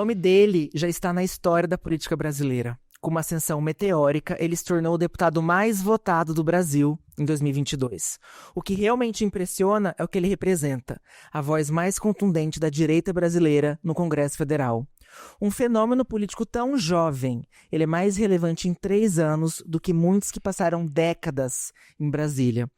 nome dele já está na história da política brasileira. Com uma ascensão meteórica, ele se tornou o deputado mais votado do Brasil em 2022. O que realmente impressiona é o que ele representa, a voz mais contundente da direita brasileira no Congresso Federal. Um fenômeno político tão jovem, ele é mais relevante em 3 anos do que muitos que passaram décadas em Brasília.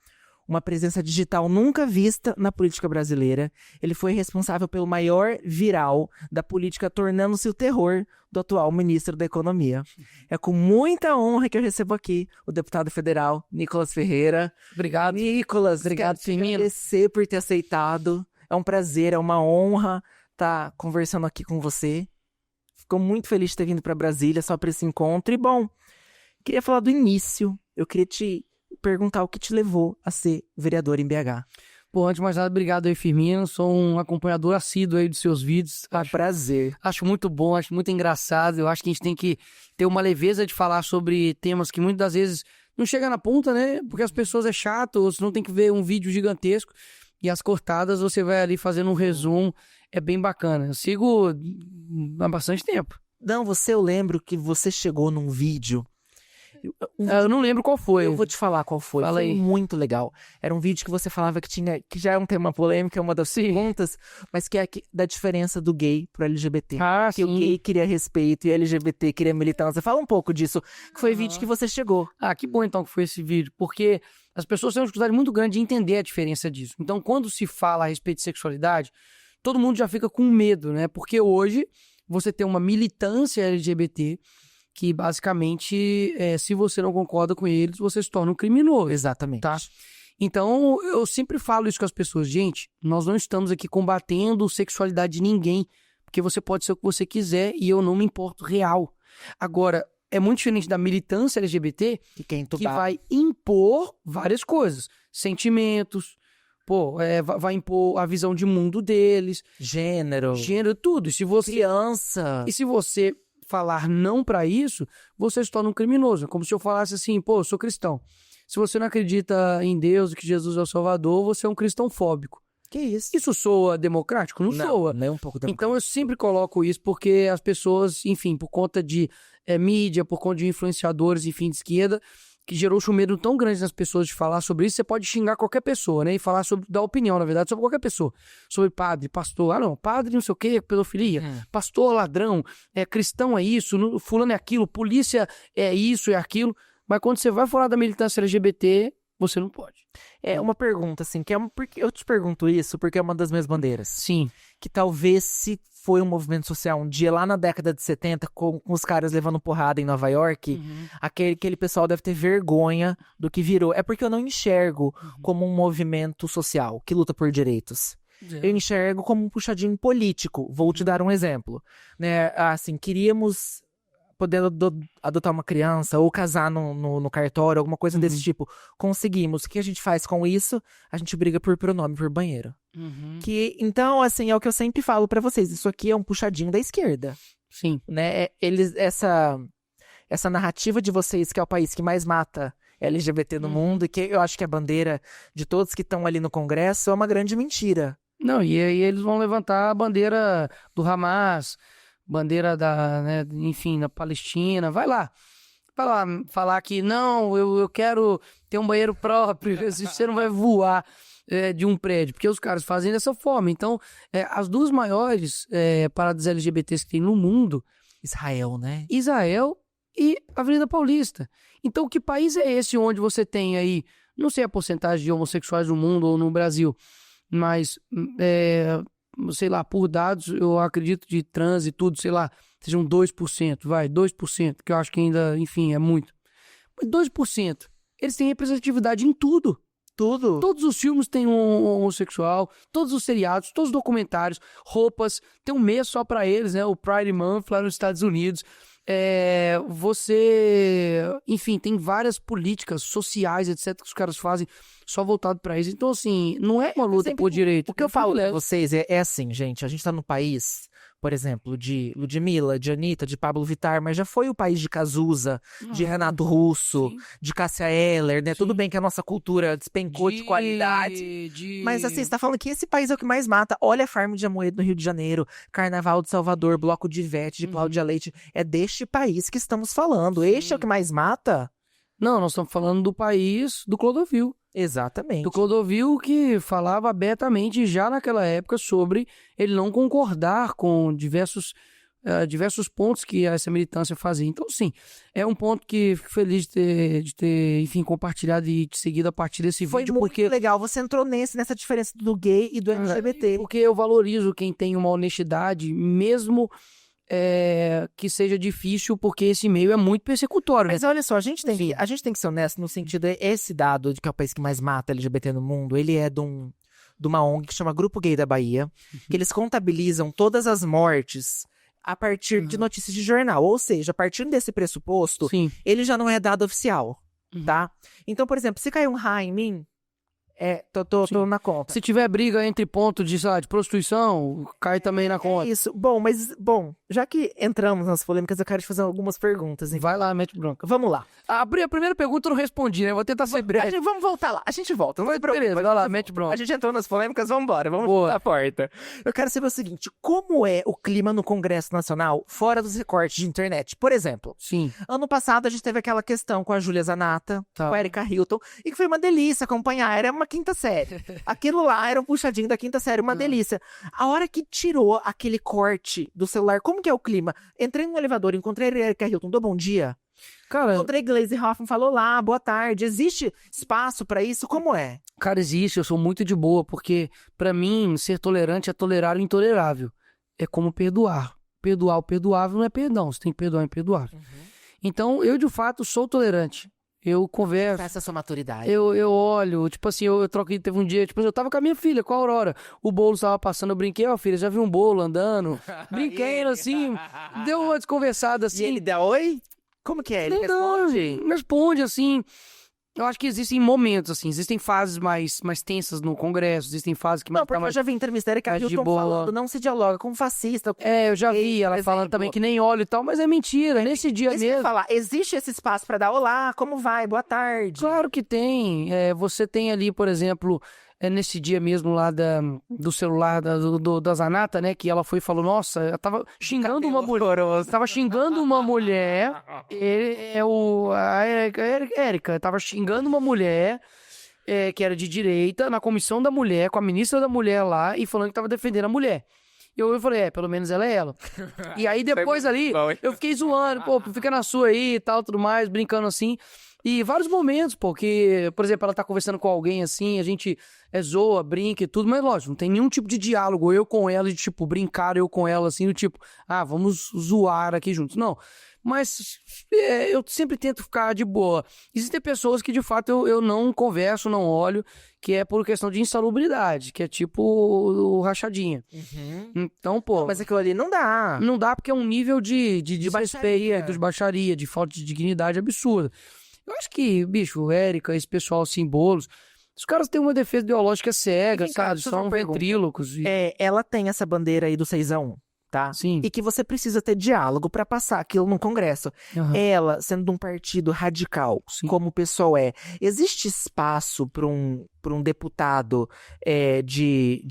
Uma presença digital nunca vista na política brasileira, ele foi responsável pelo maior viral da política, tornando-se o terror do atual ministro da Economia. É com muita honra que eu recebo aqui o deputado federal Nicolas Ferreira. Obrigado. Nicolas, Obrigado, quero te agradecer por ter aceitado. É um prazer, é uma honra estar conversando aqui com você. Fico muito feliz de ter vindo para Brasília só para esse encontro. E, bom, queria falar do início. Eu queria te perguntar o que te levou a ser vereador em BH. Pô, antes de mais nada, obrigado aí, Firmino. Sou um acompanhador assíduo aí dos seus vídeos. Prazer. Acho muito bom, acho muito engraçado. Eu acho que a gente tem que ter uma leveza de falar sobre temas que muitas das vezes não chega na ponta, né? Porque as pessoas é chato, ou você não tem que ver um vídeo gigantesco. E as cortadas você vai ali fazendo um resumo. É bem bacana. Eu sigo há bastante tempo. Não, eu lembro que você chegou num vídeo. Eu não lembro qual foi. Eu vou te falar qual foi. Fala Foi aí. muito legal. Era um vídeo que você falava que já é um tema polêmico, é uma das perguntas, mas que é da diferença do gay pro LGBT. Que o gay queria respeito e o LGBT queria militância. Fala um pouco disso, que foi o vídeo que você chegou. Que bom então que foi esse vídeo, porque as pessoas têm uma dificuldade muito grande de entender a diferença disso. Então, quando se fala a respeito de sexualidade, todo mundo já fica com medo, né? Porque hoje você tem uma militância LGBT que basicamente, se você não concorda com eles, você se torna um criminoso. Exatamente. Tá? Então, eu sempre falo isso com as pessoas. Gente, nós não estamos aqui combatendo sexualidade de ninguém, porque você pode ser o que você quiser e eu não me importo real. Agora, é muito diferente da militância LGBT, que vai impor várias coisas. Sentimentos, vai impor a visão de mundo deles. Gênero, tudo. E se você... Criança. E se você falar não pra isso, você se torna um criminoso. É como se eu falasse assim, eu sou cristão. Se você não acredita em Deus e que Jesus é o Salvador, você é um cristãofóbico. Que isso? Isso soa democrático? Não soa. Nem um pouco democrático. Então eu sempre coloco isso porque as pessoas, enfim, por conta de mídia, por conta de influenciadores, enfim, de esquerda, que gerou um medo tão grande nas pessoas de falar sobre isso, você pode xingar qualquer pessoa, né? E falar dar opinião, na verdade, sobre qualquer pessoa. Sobre padre, pastor, padre não sei o quê, pedofilia, pastor ladrão, cristão é isso, fulano é aquilo, polícia é isso, é aquilo. Mas quando você vai falar da militância LGBT, você não pode. É uma pergunta, assim, porque eu te pergunto isso porque é uma das minhas bandeiras. Sim. Que talvez se foi um movimento social um dia lá na década de 70, com os caras levando porrada em Nova York, aquele pessoal deve ter vergonha do que virou. É porque eu não enxergo como um movimento social que luta por direitos. Eu enxergo como um puxadinho político. Vou te dar um exemplo. Né? Assim, queríamos poder adotar uma criança ou casar no cartório, alguma coisa desse tipo. Conseguimos. O que a gente faz com isso? A gente briga por pronome, por banheiro. Então, assim, é o que eu sempre falo pra vocês. Isso aqui é um puxadinho da esquerda. Sim. Né? Essa narrativa de vocês, que é o país que mais mata LGBT no mundo, e que eu acho que a bandeira de todos que estão ali no Congresso é uma grande mentira. Não, e aí eles vão levantar a bandeira do Hamas, bandeira da Palestina. Vai lá falar que não, eu quero ter um banheiro próprio. Você não vai voar de um prédio, porque os caras fazem dessa forma. Então, as duas maiores paradas LGBTs que tem no mundo, Israel, né? Israel e Avenida Paulista. Então, que país é esse onde você tem aí, não sei a porcentagem de homossexuais no mundo ou no Brasil, mas sei lá, por dados, eu acredito de trans e tudo, sei lá, sejam 2%, 2%, que eu acho que ainda, enfim, é muito. Mas 2%, eles têm representatividade em tudo. Tudo. Todos os filmes têm um homossexual, todos os seriados, todos os documentários, roupas, tem um mês só pra eles, né? O Pride Month lá nos Estados Unidos. Enfim, tem várias políticas sociais, etc, que os caras fazem só voltado pra isso. Então, assim, não é uma luta por direito. O que eu falo pra vocês é assim, gente, a gente tá num país por exemplo, de Ludmilla, de Anitta, de Pablo Vittar, mas já foi o país de Cazuza, de Renato Russo, sim. de Cássia Eller, né? Sim. Tudo bem que a nossa cultura despencou de qualidade. Mas assim, você tá falando que esse país é o que mais mata. Olha a Farm de Amoedo no Rio de Janeiro, Carnaval de Salvador, Bloco de Ivete, de Cláudia Leite. É deste país que estamos falando. Este é o que mais mata? Não, nós estamos falando do país do Clodovil. Exatamente. Do Clodovil, que falava abertamente já naquela época sobre ele não concordar com diversos pontos que essa militância fazia. Então, sim, é um ponto que fico feliz de ter, enfim, compartilhado e te seguido a partir desse Foi vídeo. muito Porque legal. Você entrou nessa diferença do gay e do LGBT. Porque eu valorizo quem tem uma honestidade, mesmo que seja difícil, porque esse meio é muito persecutório, né? Mas olha só, a gente tem que ser honesto no sentido, esse dado de que é o país que mais mata LGBT no mundo, ele é de uma ONG que chama Grupo Gay da Bahia, que eles contabilizam todas as mortes a partir de notícias de jornal. Ou seja, a partir desse pressuposto, Sim. ele já não é dado oficial, tá? Então, por exemplo, se cair um raio em mim, tô na conta. Se tiver briga entre pontos de, sei lá, de prostituição, cai também na conta. Isso. Bom, já que entramos nas polêmicas, eu quero te fazer algumas perguntas. Então. Vai lá, mete bronca. Vamos lá. A primeira pergunta eu não respondi, né? Vou tentar ser breve. Vamos voltar lá. A gente volta. Beleza, vai lá, mete bronca. A gente entrou nas polêmicas, vamos embora. Vamos à porta. Eu quero saber o seguinte, como é o clima no Congresso Nacional fora dos recortes de internet? Por exemplo, Sim. Ano passado a gente teve aquela questão com a Júlia Zanata, com a Erika Hilton, e que foi uma delícia acompanhar. Era uma quinta série. Aquilo lá era um puxadinho da quinta série, uma delícia. A hora que tirou aquele corte do celular, como que é o clima? Entrei no elevador, encontrei a Erika Hilton, dou bom dia. Cara, Encontrei Glaze Hoffman, falou lá, boa tarde. Existe espaço pra isso? Como é? Cara, existe, eu sou muito de boa, porque pra mim, ser tolerante é tolerar o intolerável. É como perdoar. Perdoar o perdoável não é perdão, você tem que perdoar o imperdoável. Então, eu de fato sou tolerante. Eu converso. Essa é a sua maturidade. Eu olho, tipo assim, eu troquei, teve um dia, tipo assim, eu tava com a minha filha, com a Aurora. O bolo estava passando, eu brinquei, ó, filha, já vi um bolo andando. Brinquei assim, deu uma desconversada assim. E ele dá oi? Como que é? Ele responde assim. Eu acho que existem momentos, assim, existem fases mais tensas no Congresso, existem fases que... Não, porque eu já vi entrevista da Erika Hilton falando, não se dialoga com fascista. Eu já vi ela falando também que nem óleo e tal, mas é mentira, nesse dia mesmo... falar, existe esse espaço pra dar olá, como vai, boa tarde? Claro que tem, você tem ali, por exemplo... nesse dia mesmo lá do celular da Zanata, né? Que ela foi e falou, nossa, ela tava xingando uma mulher. Tava xingando uma mulher. A Érica tava xingando uma mulher que era de direita, na comissão da mulher, com a ministra da mulher lá, e falando que tava defendendo a mulher. E eu falei, pelo menos ela é ela. E aí depois ali, eu fiquei zoando, pô, fica na sua aí e tal, tudo mais, brincando assim. E vários momentos, porque, por exemplo, ela tá conversando com alguém assim, a gente zoa, brinca e tudo, mas lógico, não tem nenhum tipo de diálogo, eu com ela, de tipo, brincar eu com ela assim, do tipo, vamos zoar aqui juntos. Não, mas eu sempre tento ficar de boa. Existem pessoas que de fato eu não converso, não olho, que é por questão de insalubridade, que é tipo o rachadinha. Então, pô... Mas aquilo ali não dá. Não dá porque é um nível de desrespeito, de baixaria, de falta de dignidade absurda. Eu acho que, bicho, Érica, esse pessoal, símbolos, os caras têm uma defesa ideológica cega, sabe? São ventrílocos. Ela tem essa bandeira aí do 6-1, tá? Sim. E que você precisa ter diálogo pra passar aquilo no Congresso. Ela, sendo de um partido radical, como o PSOL existe espaço pra um deputado de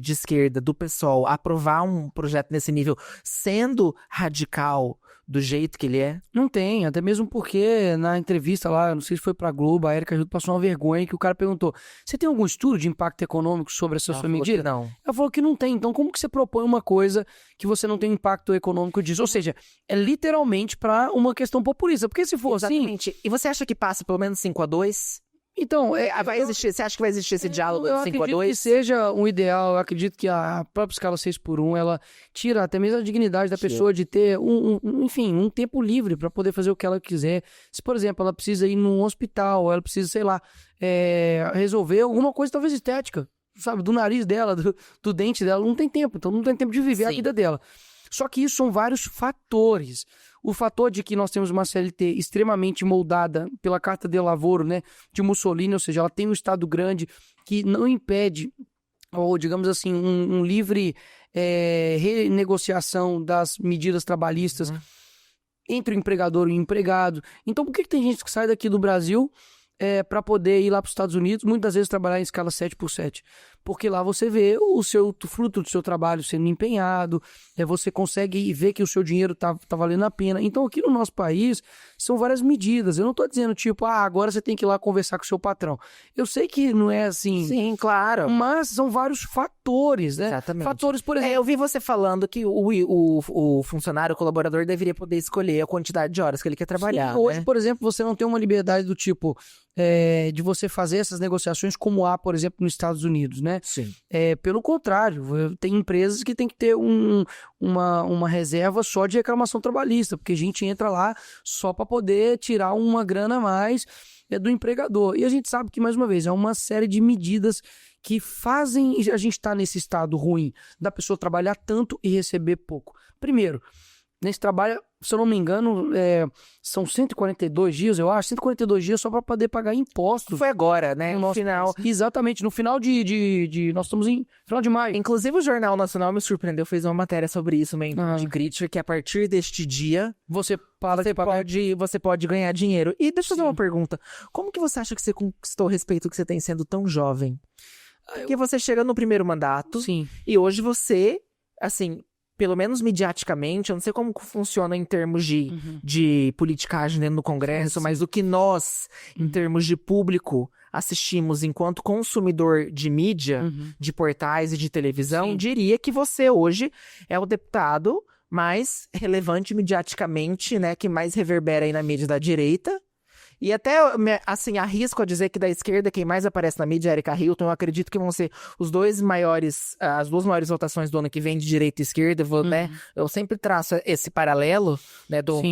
esquerda do PSOL aprovar um projeto nesse nível, sendo radical do jeito que ele é? Não tem, até mesmo porque na entrevista lá, não sei se foi pra Globo, a Erika Hilton passou uma vergonha que o cara perguntou, você tem algum estudo de impacto econômico sobre essa sua medida? Não. Ela falou que não tem, então como que você propõe uma coisa que você não tem impacto econômico disso? Ou seja, é literalmente pra uma questão populista, porque se for assim... E você acha que passa pelo menos 5-2? Então, vai existir, você acha que vai existir esse diálogo de 5-2? Eu acredito que seja um ideal, eu acredito que a própria escala 6x1, ela tira até mesmo a dignidade da pessoa de ter, um tempo livre para poder fazer o que ela quiser. Se, por exemplo, ela precisa ir num hospital, ela precisa, sei lá, resolver alguma coisa talvez estética, sabe, do nariz dela, do dente dela, não tem tempo, então não tem tempo de viver a vida dela. Só que isso são vários fatores. O fator de que nós temos uma CLT extremamente moldada pela Carta de Lavoro, né, de Mussolini, ou seja, ela tem um Estado grande que não impede, ou digamos assim, um livre renegociação das medidas trabalhistas entre o empregador e o empregado. Então, por que tem gente que sai daqui do Brasil para poder ir lá para os Estados Unidos, muitas vezes trabalhar em escala 7x7? Porque lá você vê o fruto do seu trabalho sendo empenhado, você consegue ver que o seu dinheiro tá valendo a pena. Então, aqui no nosso país, são várias medidas. Eu não estou dizendo, tipo, agora você tem que ir lá conversar com o seu patrão. Eu sei que não é assim. Sim, claro. Mas são vários fatores, né? Exatamente. Fatores, por exemplo... eu vi você falando que o funcionário, o colaborador, deveria poder escolher a quantidade de horas que ele quer trabalhar. Sim, hoje, né? por exemplo, você não tem uma liberdade do tipo de você fazer essas negociações como há, por exemplo, nos Estados Unidos, né? Sim. Pelo contrário, tem empresas que tem que ter uma reserva só de reclamação trabalhista, porque a gente entra lá só para poder tirar uma grana a mais do empregador. E a gente sabe que, mais uma vez, é uma série de medidas que fazem a gente estar nesse estado ruim da pessoa trabalhar tanto e receber pouco. Primeiro, nesse trabalho, se eu não me engano, são 142 dias, eu acho, 142 dias só para poder pagar impostos. Foi agora, né? No final. Exatamente, no final nós estamos em final de maio. Inclusive o Jornal Nacional me surpreendeu, fez uma matéria sobre isso, de crítica, que a partir deste dia você pode ganhar dinheiro. E deixa eu fazer uma pergunta. Como que você acha que você conquistou o respeito que você tem sendo tão jovem? Porque você chega no primeiro mandato, Sim. E hoje você, assim... Pelo menos mediaticamente, eu não sei como funciona em termos de politicagem dentro do Congresso, mas o que nós, em termos de público, assistimos enquanto consumidor de mídia, de portais e de televisão, diria que você hoje é o deputado mais relevante mediaticamente, né, que mais reverbera aí na mídia da direita. E até, assim, arrisco a dizer que da esquerda quem mais aparece na mídia é Erika Hilton. Eu acredito que vão ser as duas maiores votações do ano que vem de direita e esquerda, né? Eu sempre traço esse paralelo, né, do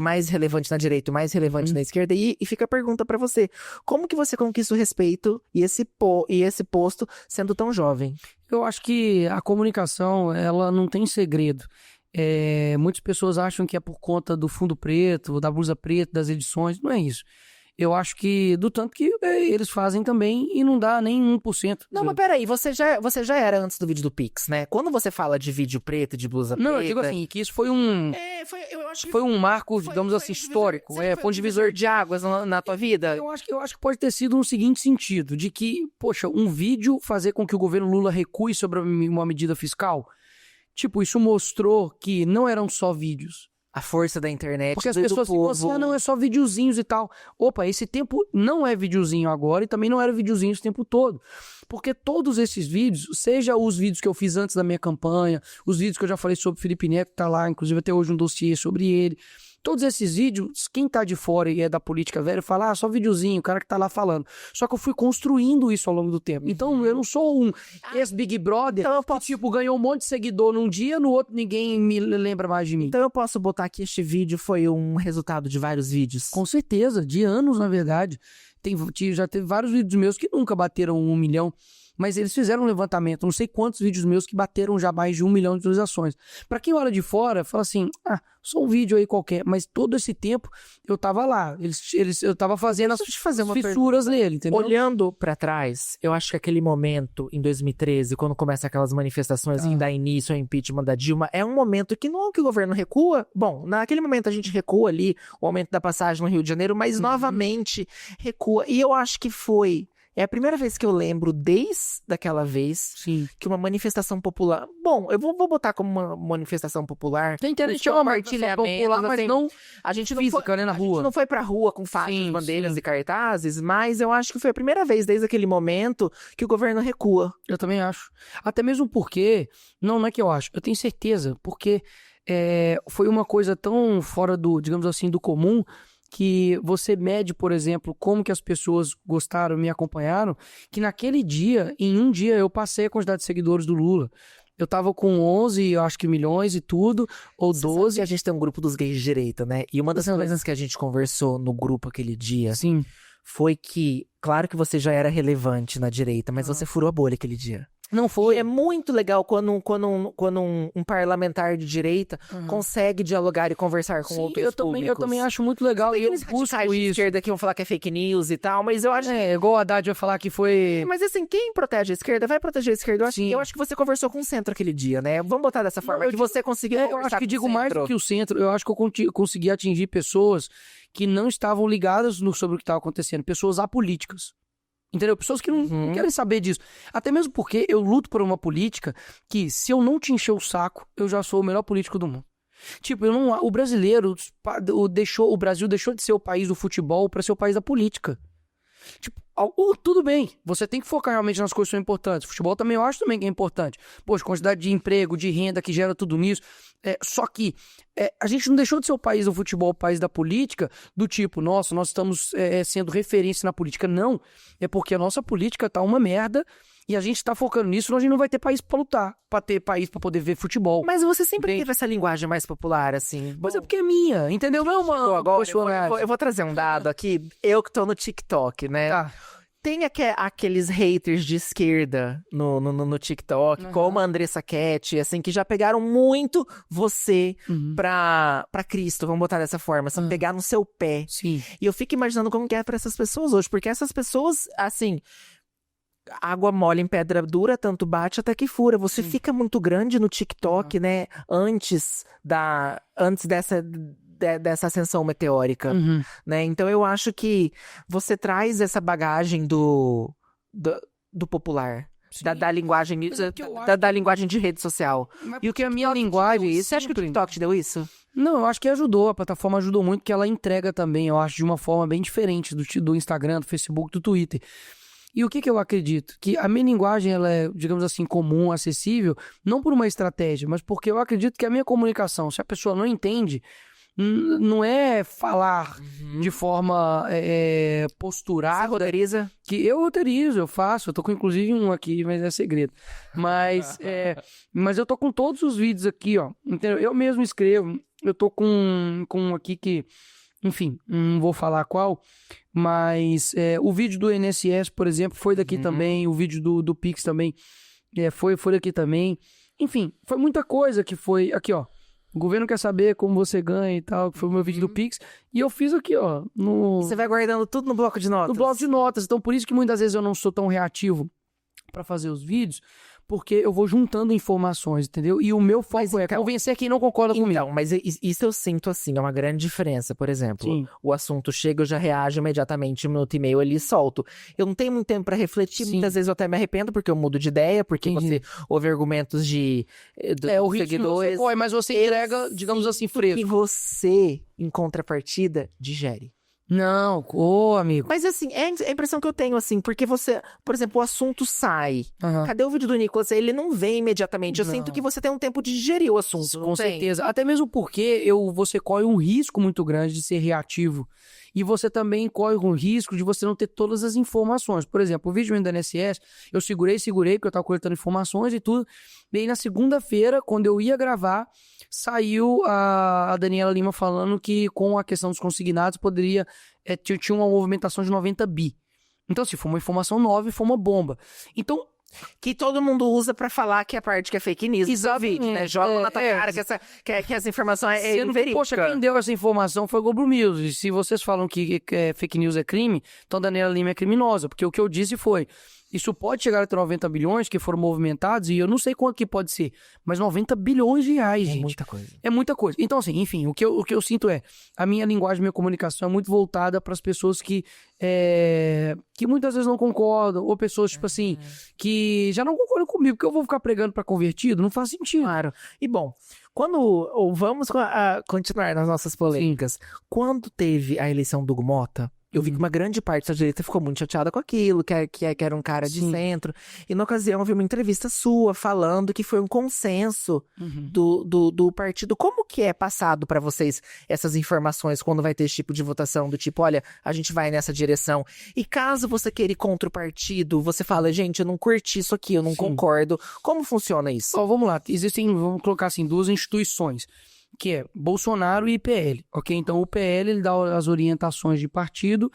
mais relevante na direita e o mais relevante na esquerda. E fica a pergunta pra você, como que você conquista o respeito e esse posto sendo tão jovem? Eu acho que a comunicação, ela não tem segredo. Muitas pessoas acham que é por conta do fundo preto, da blusa preta, das edições. Não é isso. Eu acho que do tanto que eles fazem também e não dá nem 1%. Não, mas peraí, você já era antes do vídeo do Pix, né? Quando você fala de vídeo preto, de blusa preta... Não, eu digo assim, que isso foi um... eu acho que foi um marco, digamos assim, histórico. Foi um divisor de águas na tua vida? Eu acho que pode ter sido no seguinte sentido, de que, poxa, um vídeo fazer com que o governo Lula recue sobre uma medida fiscal... Tipo, isso mostrou que não eram só vídeos. A força da internet, porque as pessoas ficam assim, não, é só videozinhos e tal. Opa, esse tempo não é videozinho agora e também não era videozinho esse tempo todo. Porque todos esses vídeos, seja os vídeos que eu fiz antes da minha campanha, os vídeos que eu já falei sobre Felipe Neto, que tá lá, inclusive até hoje um dossiê sobre ele. Todos esses vídeos, quem tá de fora e é da política velha, fala, só videozinho, o cara que tá lá falando. Só que eu fui construindo isso ao longo do tempo. Então, eu não sou um ex-Big Brother que, tipo, ganhou um monte de seguidor num dia, no outro ninguém me lembra mais de mim. Então eu posso botar que este vídeo foi um resultado de vários vídeos? Com certeza, de anos, na verdade. Já teve vários vídeos meus que nunca bateram 1 milhão. Mas eles fizeram um levantamento, não sei quantos vídeos meus que bateram já mais de 1 milhão de visualizações. Pra quem olha de fora, fala assim, só um vídeo aí qualquer. Mas todo esse tempo eu tava lá, eu tava fazendo as fissuras nele, entendeu? Olhando pra trás, eu acho que aquele momento, em 2013, quando começam aquelas manifestações que dá início ao impeachment da Dilma, é um momento que não é que o governo recua. Bom, naquele momento a gente recua ali, o aumento da passagem no Rio de Janeiro, mas novamente recua. E eu acho que é a primeira vez que eu lembro, desde aquela vez, que uma manifestação popular... Bom, eu vou botar como uma manifestação popular. Tem internet, é uma manifestação popular, mas assim, não a gente física, né, na rua. A gente não foi pra rua com faixas, bandeiras e cartazes, mas eu acho que foi a primeira vez, desde aquele momento, que o governo recua. Eu também acho. Até mesmo porque... Não é que eu acho. Eu tenho certeza, porque foi uma coisa tão fora do, digamos assim, do comum... que você mede, por exemplo, como que as pessoas gostaram, me acompanharam, que naquele dia, em um dia, eu passei a quantidade de seguidores do Lula. Eu tava com 11, eu acho que milhões e tudo, ou 12. A gente tem um grupo dos gays de direita, né? E uma das coisas que a gente conversou no grupo aquele dia, foi que, claro que você já era relevante na direita, mas você furou a bolha aquele dia. Não foi. E é muito legal quando um parlamentar de direita consegue dialogar e conversar com outros eu públicos. também acho muito legal. E eu Aqueles busco radicais de isso. esquerda que vão falar que é fake news e tal, mas eu acho... Igual a Haddad vai falar que foi... Mas assim, quem protege a esquerda vai proteger a esquerda. Sim. Eu acho que você conversou com o centro aquele dia, né? Vamos botar dessa forma, que você conseguiu eu conversar acho que com digo o mais centro. do que o centro. Eu acho que eu consegui atingir pessoas que não estavam ligadas sobre o que estava acontecendo. Pessoas apolíticas. Entendeu? Pessoas que não querem saber disso. Até mesmo porque eu luto por uma política que, se eu não te encher o saco, eu já sou o melhor político do mundo. Tipo, o brasileiro, o Brasil deixou de ser o país do futebol para ser o país da política. Tipo, tudo bem, você tem que focar realmente nas coisas que são importantes. Futebol também eu acho também que é importante. Poxa, quantidade de emprego, de renda que gera tudo nisso. Só que a gente não deixou de ser o país do futebol, o país da política, do tipo, nossa, nós estamos sendo referência na política. Não, é porque a nossa política tá uma merda e a gente tá focando nisso, senão a gente não vai ter país pra lutar, pra ter país pra poder ver futebol. Mas você sempre teve essa linguagem mais popular, assim. Mas é porque é minha, entendeu? Não é uma Agora, personagem. eu vou trazer um dado aqui. Eu que tô no TikTok, né? Tá. Tem aqueles haters de esquerda no TikTok, como a Andressa Cat, assim, que já pegaram muito você pra Cristo, vamos botar dessa forma, assim, pegar no seu pé. Sim. E eu fico imaginando como que é pra essas pessoas hoje, porque essas pessoas, assim, água mole em pedra dura, tanto bate até que fura. Você fica muito grande no TikTok, né, antes dessa ascensão meteórica, né? Então eu acho que você traz essa bagagem do popular, da linguagem, da linguagem de rede social. E o que a minha linguagem... Você acha que o TikTok te deu isso? Não, eu acho que ajudou, a plataforma ajudou muito, porque ela entrega também, eu acho, de uma forma bem diferente do Instagram, do Facebook, do Twitter. E o que eu acredito? Que a minha linguagem, ela é, digamos assim, comum, acessível, não por uma estratégia, mas porque eu acredito que a minha comunicação, se a pessoa não entende, não é falar de forma posturada. Você roteiriza? Que eu roteirizo, eu faço. Eu tô com inclusive um aqui, mas é segredo. Mas eu tô com todos os vídeos aqui, ó. Entendeu? Eu mesmo escrevo. Eu tô com um aqui que, enfim, não vou falar qual, mas o vídeo do INSS, por exemplo, foi daqui também. O vídeo do Pix também foi daqui também. Enfim, foi muita coisa que foi... Aqui, ó. O governo quer saber como você ganha e tal, que foi o meu vídeo do Pix. E eu fiz aqui, ó. Você vai guardando tudo no bloco de notas? No bloco de notas. Então, por isso que muitas vezes eu não sou tão reativo pra fazer os vídeos, porque eu vou juntando informações, entendeu? E o meu foco é convencer quem não concorda comigo. Então, mas isso eu sinto assim, é uma grande diferença. Por exemplo, Sim. O assunto chega, eu já reajo imediatamente, um minuto e meio ali e solto. Eu não tenho muito tempo pra refletir, muitas vezes eu até me arrependo, porque eu mudo de ideia, porque você ouve argumentos de seguidores. Mas você entrega, digamos assim, fresco. E você, em contrapartida, digere. Não, amigo. Mas assim, é a impressão que eu tenho, assim, porque você, por exemplo, o assunto sai. Cadê o vídeo do Nicolas? Ele não vem imediatamente. Eu sinto que você tem um tempo de digerir o assunto. Com certeza. Até mesmo porque você corre um risco muito grande de ser reativo. E você também corre um risco de você não ter todas as informações. Por exemplo, o vídeo do INSS, eu segurei, porque eu tava coletando informações e tudo. E aí, na segunda-feira, quando eu ia gravar, saiu a Daniela Lima falando que com a questão dos consignados poderia... tinha uma movimentação de 90 bi. Então, assim, foi uma informação nova e foi uma bomba. Então... Que todo mundo usa pra falar que a parte que é fake news. Exatamente. Né? Joga na tua cara que essa informação é verídica. Poxa, quem deu essa informação foi o Globo News. E se vocês falam que fake news é crime, então Daniela Lima é criminosa. Porque o que eu disse foi... Isso pode chegar até 90 bilhões que foram movimentados, e eu não sei quanto que pode ser, mas 90 bilhões de reais, gente. É muita coisa. É muita coisa. Então, assim, enfim, o que eu sinto a minha linguagem, minha comunicação é muito voltada para as pessoas que muitas vezes não concordam, ou pessoas, tipo assim, que já não concordam comigo, porque eu vou ficar pregando para convertido, não faz sentido. Claro. E bom, vamos continuar nas nossas polêmicas. Quando teve a eleição do Hugo Mota, eu vi que uma grande parte da direita ficou muito chateada com aquilo, que era um cara de centro. E na ocasião eu vi uma entrevista sua falando que foi um consenso do partido. Como que é passado pra vocês essas informações quando vai ter esse tipo de votação? Do tipo, olha, a gente vai nessa direção. E caso você queira ir contra o partido, você fala, gente, eu não curti isso aqui, eu não concordo. Como funciona isso? Vamos lá, vamos colocar assim, duas instituições, que é Bolsonaro e PL, ok? Então o PL ele dá as orientações de partido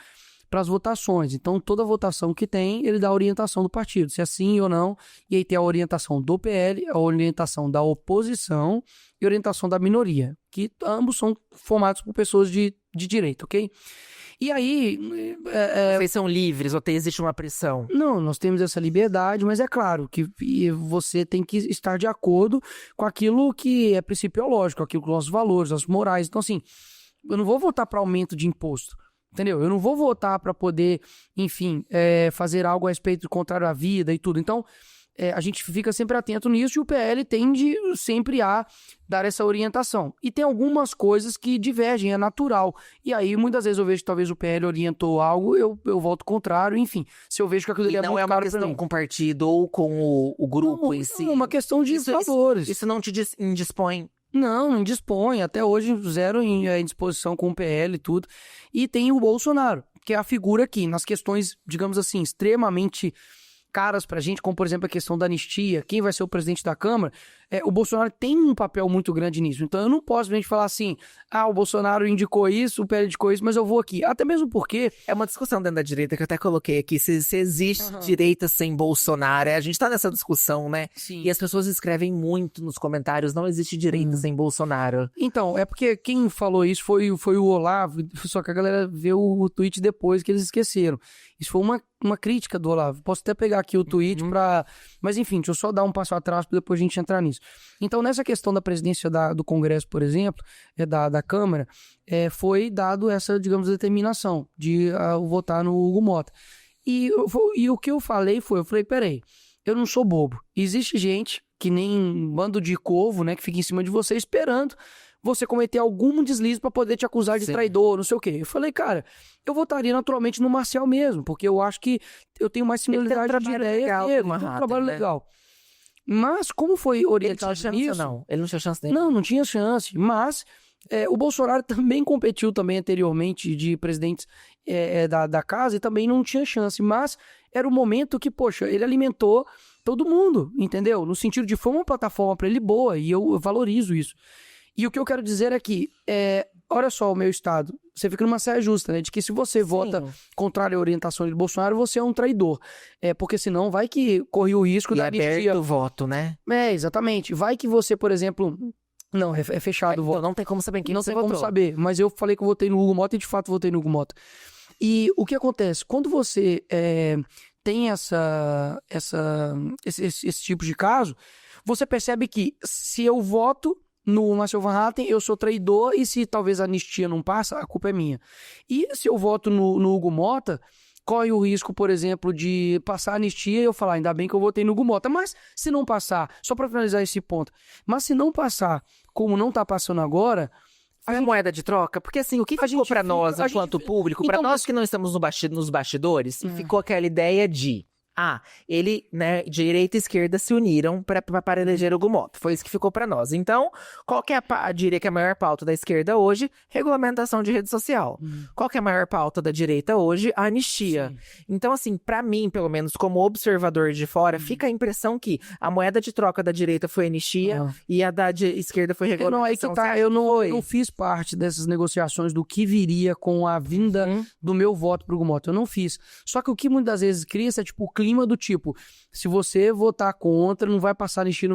para as votações. Então, toda votação que tem, ele dá a orientação do partido, se é sim ou não. E aí tem a orientação do PL, a orientação da oposição e a orientação da minoria, que ambos são formados por pessoas de direita, ok? E aí... Vocês são livres ou existe uma pressão? Não, nós temos essa liberdade, mas é claro que você tem que estar de acordo com aquilo que é principiológico, aquilo com os nossos valores, as morais. Então, assim, eu não vou votar para aumento de imposto, entendeu? Eu não vou votar para poder, enfim, fazer algo a respeito do contrário à vida e tudo. Então, a gente fica sempre atento nisso e o PL tende sempre a dar essa orientação. E tem algumas coisas que divergem, é natural. E aí, muitas vezes eu vejo que talvez o PL orientou algo, eu voto contrário, enfim. Se eu vejo que aquilo ali é muito não é uma questão com o partido ou com o grupo em si? Não, é uma questão de valores. Isso não te indispõe? Não dispõe. Até hoje, zero em disposição com o PL e tudo. E tem o Bolsonaro, que é a figura que, nas questões, digamos assim, extremamente caras pra gente, como por exemplo a questão da anistia, quem vai ser o presidente da Câmara, o Bolsonaro tem um papel muito grande nisso. Então eu não posso simplesmente falar assim, o Bolsonaro indicou isso, o PL indicou isso, mas eu vou aqui. Até mesmo porque... É uma discussão dentro da direita que eu até coloquei aqui, se existe direita sem Bolsonaro. A gente tá nessa discussão, né? Sim. E as pessoas escrevem muito nos comentários, não existe direita sem Bolsonaro. Então, é porque quem falou isso foi o Olavo, só que a galera vê o tweet depois que eles esqueceram. Isso foi uma crítica do Olavo. Posso até pegar aqui o tweet pra... Mas enfim, deixa eu só dar um passo atrás pra depois a gente entrar nisso. Então, nessa questão da presidência do Congresso, por exemplo, da Câmara, foi dado essa, digamos, determinação de votar no Hugo Mota. E o que eu falei, peraí, eu não sou bobo. Existe gente que nem um bando de corvo, né, que fica em cima de você esperando você cometer algum deslize pra poder te acusar de traidor, não sei o quê. Eu falei, cara, eu votaria naturalmente no Marcel mesmo, porque eu acho que eu tenho mais similaridade de ideia dele, um trabalho legal. Mas como foi orientado nisso... Ele não tinha chance dele. Não tinha chance. Mas o Bolsonaro também competiu também anteriormente de presidentes da casa e também não tinha chance. Mas era o momento que, poxa, ele alimentou todo mundo, entendeu? No sentido de foi uma plataforma para ele boa e eu valorizo isso. E o que eu quero dizer é que, olha só o meu estado, você fica numa saia justa, né? De que se você vota contrário à orientação de Bolsonaro, você é um traidor. Porque senão vai que corre o risco da anistia. E aberto o voto, né? Exatamente. Vai que você, por exemplo... Não, é fechado o voto. Então não tem como saber quem não você votou. Não tem votou. como saber, mas eu falei que eu votei no Hugo Mota e de fato votei no Hugo Mota. E o que acontece? Quando você tem esse tipo de caso, você percebe que se eu voto no Marcel Van Hatten, eu sou traidor, e se talvez a anistia não passa, a culpa é minha. E se eu voto no Hugo Mota, corre o risco, por exemplo, de passar a anistia e eu falar, ainda bem que eu votei no Hugo Mota. Mas se não passar, só para finalizar esse ponto, mas se não passar, como não tá passando agora... A moeda de troca? Porque assim, o que ficou pra nós, enquanto público, pra nós que não estamos nos bastidores, ficou aquela ideia de... ele, né, direita e esquerda se uniram para eleger o Hugo Mota. Foi isso que ficou para nós. Então, qual que é diria que a maior pauta da esquerda hoje? Regulamentação de rede social. Qual que é a maior pauta da direita hoje? A anistia. Sim. Então, assim, para mim, pelo menos, como observador de fora, fica a impressão que a moeda de troca da direita foi anistia e a da esquerda foi regulamentação. Eu não fiz parte dessas negociações do que viria com a vinda do meu voto pro Hugo Mota. Eu não fiz. Só que o que muitas vezes cria é tipo o clima do tipo, se você votar contra, não vai passar anistia.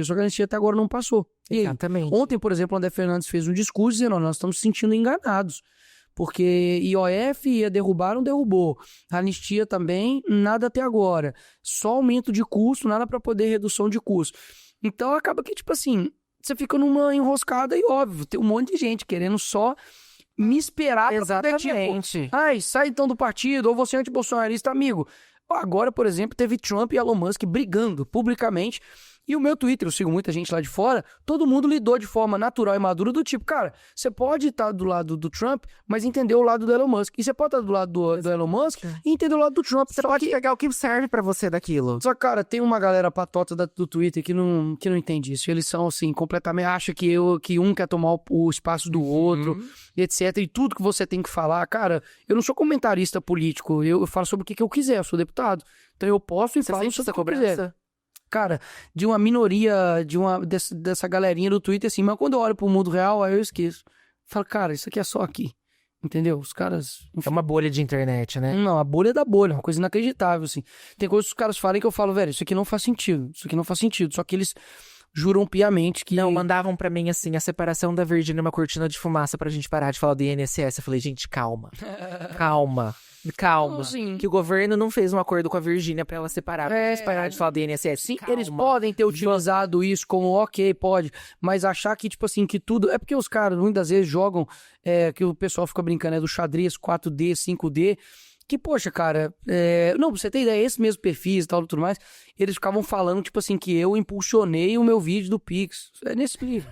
Só que a anistia até agora não passou. E exatamente. Aí, ontem, por exemplo, o André Fernandes fez um discurso dizendo, nós estamos se sentindo enganados. Porque IOF ia derrubar, não derrubou. A anistia também, nada até agora. Só aumento de custo, nada para poder redução de custo. Então acaba que, tipo assim, você fica numa enroscada e óbvio, tem um monte de gente querendo só me esperar pra poder, tipo, sai então do partido, ou você é anti-bolsonarista, amigo. Agora, por exemplo, teve Trump e Elon Musk brigando publicamente. E o meu Twitter, eu sigo muita gente lá de fora, todo mundo lidou de forma natural e madura do tipo, cara, você pode estar do lado do Trump, mas entender o lado do Elon Musk. E você pode estar do lado do Elon Musk e entender o lado do Trump. Você pode pegar o que serve pra você daquilo. Só, cara, tem uma galera patota do Twitter que não entende isso. Eles são, assim, completamente... Acham que um quer tomar o espaço do outro, etc. E tudo que você tem que falar. Cara, eu não sou comentarista político. Eu falo sobre o que eu quiser. Eu sou deputado. Então eu posso e falo sobre o que eu quiser. Cara, de uma minoria, dessa galerinha do Twitter, assim, mas quando eu olho pro mundo real, aí eu esqueço. Falo, cara, isso aqui é só aqui. Entendeu? Os caras... É uma bolha de internet, né? Não, a bolha da bolha, uma coisa inacreditável, assim. Tem coisas que os caras falam que eu falo, velho, isso aqui não faz sentido. Isso aqui não faz sentido. Só que eles juram piamente que... Não, mandavam pra mim, assim, a separação da Virgínia, uma cortina de fumaça pra gente parar de falar do INSS. Eu falei, gente, calma. Calma. Sim. Que o governo não fez um acordo com a Virgínia pra ela separar. Pra gente parar de falar do INSS. Sim, Calma. eles podem ter utilizado isso como, ok, pode, mas achar que, tipo assim, que tudo... É porque os caras, muitas vezes, jogam, que o pessoal fica brincando, do xadrez 4D, 5D, que, poxa, cara, não, pra você ter ideia, esses mesmos perfis e tal, tudo mais, eles ficavam falando, tipo assim, que eu impulsionei o meu vídeo do Pix. É nesse nível.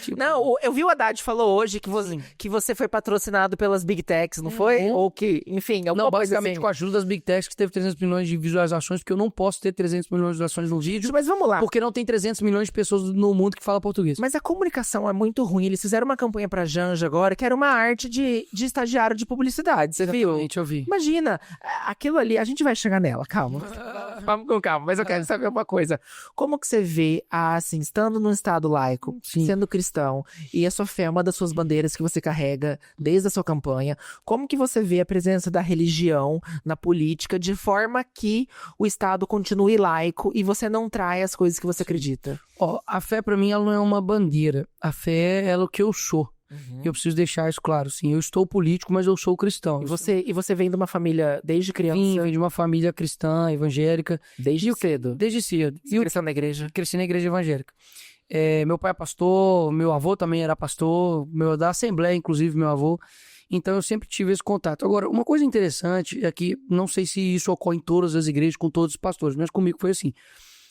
Tipo... Não, eu vi o Haddad falou hoje que você foi patrocinado pelas Big Techs, não foi? Ou que, enfim, alguma Não, coisa basicamente assim. com a ajuda das Big Techs que teve 300 milhões de visualizações, porque eu não posso ter 300 milhões de visualizações no vídeo, Mas vamos lá. porque não tem 300 milhões de pessoas no mundo que falam português. Mas a comunicação é muito ruim. Eles fizeram uma campanha pra Janja agora, que era uma arte de estagiário de publicidade, você viu? Exatamente, eu vi. Imagina, aquilo ali, a gente vai chegar nela, calma. Vamos com calma, mas eu quero saber uma coisa. Como que você vê, assim, estando num estado laico, Sim. sendo cristão, e a sua fé é uma das suas bandeiras que você carrega desde a sua campanha, como que você vê a presença da religião na política de forma que o Estado continue laico e você não traia as coisas que você acredita? Ó, a fé pra mim, ela não é uma bandeira. A fé é o que eu sou. Eu preciso deixar isso claro, sim. Eu estou político, mas eu sou cristão. E você vem de uma família desde criança? Vim de uma família cristã, evangélica. Desde cedo? Desde cedo. Você cresceu na igreja? Cresci na igreja evangélica. Meu pai é pastor, meu avô também era pastor, da Assembleia, inclusive, meu avô. Então eu sempre tive esse contato. Agora, uma coisa interessante é que, não sei se isso ocorre em todas as igrejas, com todos os pastores, mas comigo foi assim.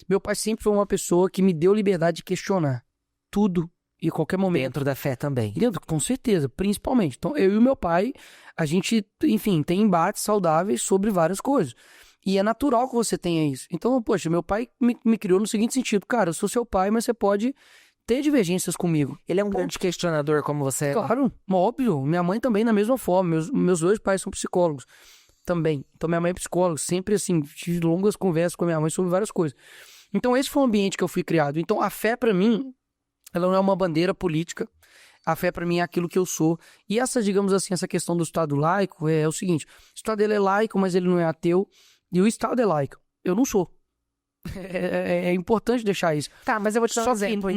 Meu pai sempre foi uma pessoa que me deu liberdade de questionar tudo e qualquer momento. Dentro da fé também. Dentro, com certeza, principalmente. Então, eu e o meu pai, a gente, enfim, tem embates saudáveis sobre várias coisas. E é natural que você tenha isso. Então, poxa, meu pai me criou no seguinte sentido. Cara, eu sou seu pai, mas você pode ter divergências comigo. Ele é um grande questionador como você é? Claro, óbvio. Minha mãe também, da mesma forma. Meus dois pais são psicólogos também. Então, minha mãe é psicóloga. Sempre, assim, tive longas conversas com a minha mãe sobre várias coisas. Então, esse foi o ambiente que eu fui criado. Então, a fé, pra mim, ela não é uma bandeira política. A fé, pra mim, é aquilo que eu sou. E essa, digamos assim, essa questão do Estado laico é o seguinte. O Estado, ele é laico, mas ele não é ateu. E o Estado é laico. Eu não sou. É importante deixar isso. Tá, mas eu vou te dar um exemplo.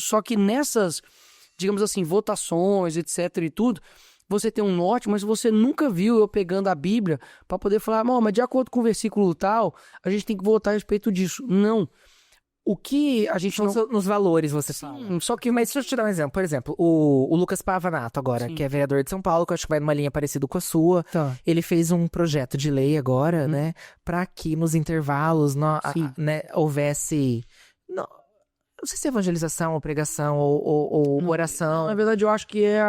Só que nessas, digamos assim, votações, etc e tudo, você tem um norte, mas você nunca viu eu pegando a Bíblia pra poder falar, mas de acordo com o versículo tal, a gente tem que votar a respeito disso. Não. O que a gente não... Nos valores, você fala. Só que... Mas deixa eu te dar um exemplo. Por exemplo, o Lucas Pavanato agora, Sim. que é vereador de São Paulo, que eu acho que vai numa linha parecida com a sua. Tá. Ele fez um projeto de lei agora, né? Pra que nos intervalos houvesse... Não sei se é evangelização, ou pregação, ou oração. Na verdade, eu acho que é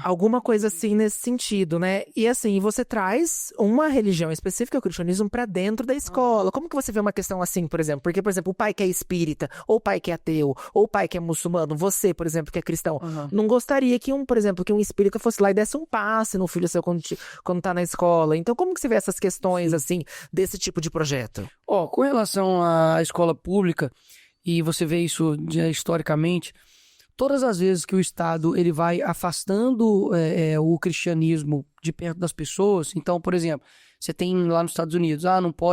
alguma coisa assim nesse sentido, né? E assim, você traz uma religião específica, o cristianismo, pra dentro da escola. Como que você vê uma questão assim, por exemplo? Porque, por exemplo, o pai que é espírita, ou o pai que é ateu, ou o pai que é muçulmano, você, por exemplo, que é cristão, não gostaria que que um espírita fosse lá e desse um passe no filho seu quando tá na escola. Então, como que você vê essas questões, assim, desse tipo de projeto? Com relação à escola pública, e você vê isso historicamente, todas as vezes que o Estado ele vai afastando o cristianismo de perto das pessoas, então, por exemplo, você tem lá nos Estados Unidos,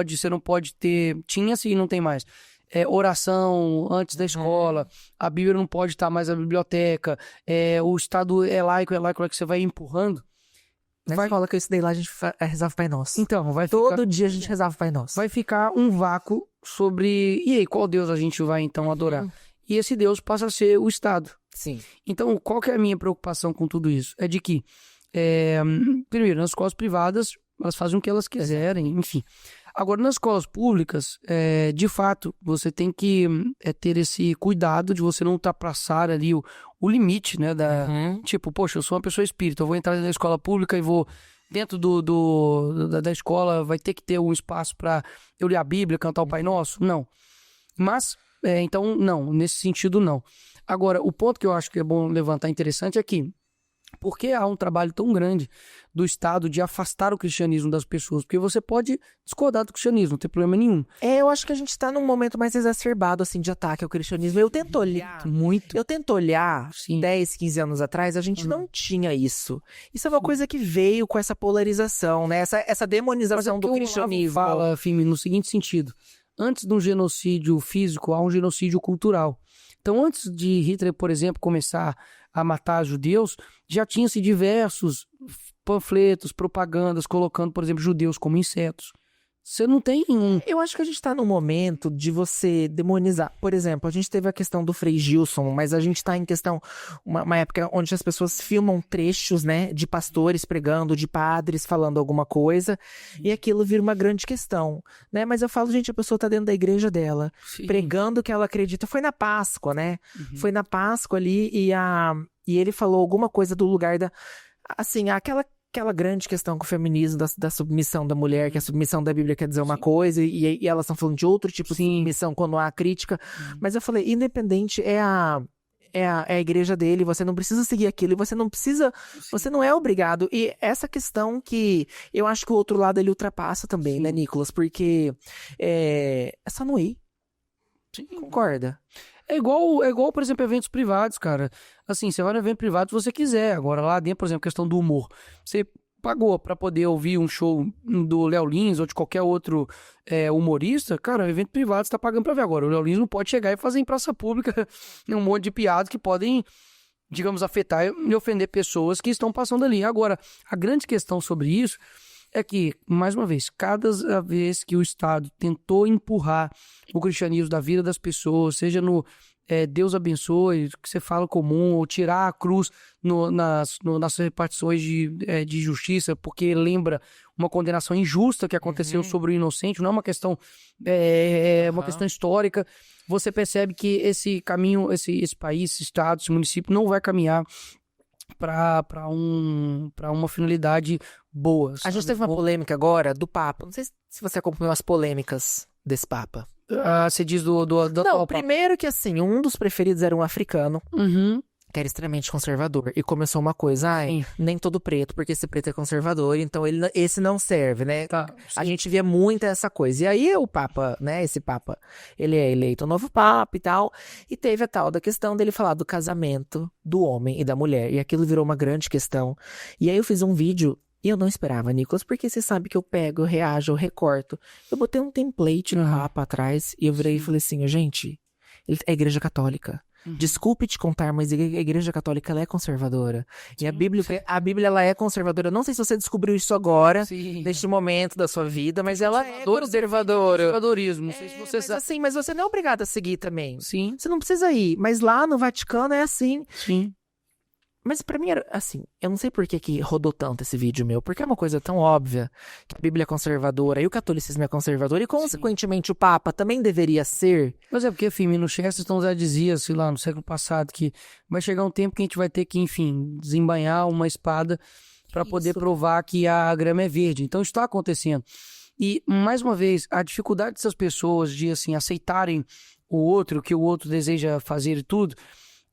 você não pode ter, tinha-se e não tem mais, oração antes da escola, a Bíblia não pode estar mais na biblioteca, o Estado é laico, que você vai empurrando. Na escola que eu estudei lá, a gente rezava o Pai Nosso. Então, Todo dia a gente rezava o Pai Nosso. Vai ficar um vácuo sobre... E aí, qual Deus a gente vai, então, adorar? E esse Deus passa a ser o Estado. Sim. Então, qual que é a minha preocupação com tudo isso? É de que, primeiro, nas escolas privadas, elas fazem o que elas quiserem, enfim. Agora, nas escolas públicas, de fato, você tem que ter esse cuidado de você não ultrapassar ali o limite, né? Tipo, poxa, eu sou uma pessoa espírita, eu vou entrar na escola pública e vou... Dentro da escola vai ter que ter um espaço para eu ler a Bíblia, cantar o Pai Nosso? Não. Mas, então, não. Nesse sentido, não. Agora, o ponto que eu acho que é bom levantar interessante é que Por que há um trabalho tão grande do Estado de afastar o cristianismo das pessoas? Porque você pode discordar do cristianismo, não tem problema nenhum. Eu acho que a gente tá num momento mais exacerbado, assim, de ataque ao cristianismo. Eu tento olhar... Muito. Eu tento olhar, Sim. 10, 15 anos atrás, a gente não tinha isso. Isso é uma coisa que veio com essa polarização, né? Essa demonização do cristianismo. Fala, Fimi, no seguinte sentido. Antes de um genocídio físico, há um genocídio cultural. Então, antes de Hitler, por exemplo, começar a matar judeus, já tinha-se diversos panfletos, propagandas, colocando, por exemplo, judeus como insetos. Você não tem um... Eu acho que a gente tá num momento de você demonizar. Por exemplo, a gente teve a questão do Frei Gilson, mas a gente tá em questão... Uma época onde as pessoas filmam trechos, né? De pastores pregando, de padres falando alguma coisa. E aquilo vira uma grande questão, né? Mas eu falo, gente, a pessoa tá dentro da igreja dela, pregando o que ela acredita. Foi na Páscoa, né? Foi na Páscoa ali e ele falou alguma coisa do lugar da... Assim, aquela grande questão com o feminismo, da submissão da mulher, que a submissão da Bíblia quer dizer uma coisa, e elas estão falando de outro tipo de submissão quando há crítica. Mas eu falei, independente, é a igreja dele, você não precisa seguir aquilo, e você não é obrigado. E essa questão que eu acho que o outro lado ele ultrapassa também, né, Nicolas? Porque é só não ir. Sim. Concorda? É igual, por exemplo, eventos privados, cara. Assim, você vai no evento privado se você quiser. Agora, lá dentro, por exemplo, questão do humor. Você pagou pra poder ouvir um show do Léo Lins ou de qualquer outro humorista, cara, o evento privado você tá pagando pra ver. Agora, o Léo Lins não pode chegar e fazer em praça pública um monte de piadas que podem, digamos, afetar e ofender pessoas que estão passando ali. Agora, a grande questão sobre isso é que, mais uma vez, cada vez que o Estado tentou empurrar o cristianismo da vida das pessoas, seja no Deus abençoe, que você fala comum, ou tirar a cruz nas repartições de justiça, porque lembra uma condenação injusta que aconteceu sobre o inocente, não é uma questão, uma questão histórica. Você percebe que esse caminho, esse país, esse Estado, esse município não vai caminhar para uma finalidade boa. A gente teve uma polêmica agora do Papa. Não sei se você acompanhou as polêmicas desse Papa. Você diz do Não, primeiro que assim, um dos preferidos era um africano, Uhum. que era extremamente conservador. E começou uma coisa, nem todo preto, porque esse preto é conservador, então esse não serve, né? Tá, A gente via muito essa coisa. E aí o Papa, né, esse Papa, ele é eleito um novo Papa e tal, e teve a tal da questão dele falar do casamento do homem e da mulher, e aquilo virou uma grande questão. E aí eu fiz um vídeo, e eu não esperava, Nicolas, porque você sabe que eu pego, eu reajo, eu recorto. Eu botei um template no Papa atrás, e eu virei e falei assim, gente, ele é igreja católica. Desculpe te contar, mas a Igreja Católica ela é conservadora. E a Bíblia ela é conservadora. Eu não sei se você descobriu isso agora, neste momento da sua vida, mas ela é conservadora. Conservadorismo, não sei se você sabe. Assim, mas você não é obrigado a seguir também. Sim. Você não precisa ir. Mas lá no Vaticano é assim. Sim. Mas pra mim era assim, eu não sei por que rodou tanto esse vídeo meu, porque é uma coisa tão óbvia que a Bíblia é conservadora e o catolicismo é conservador e consequentemente o Papa também deveria ser. Mas é porque, Firmino Chesterton já dizia, sei lá, no século passado, que vai chegar um tempo que a gente vai ter que, enfim, desembainhar uma espada para poder provar que a grama é verde. Então isso está acontecendo. E, mais uma vez, a dificuldade dessas pessoas de, assim, aceitarem o outro, o que o outro deseja fazer e tudo,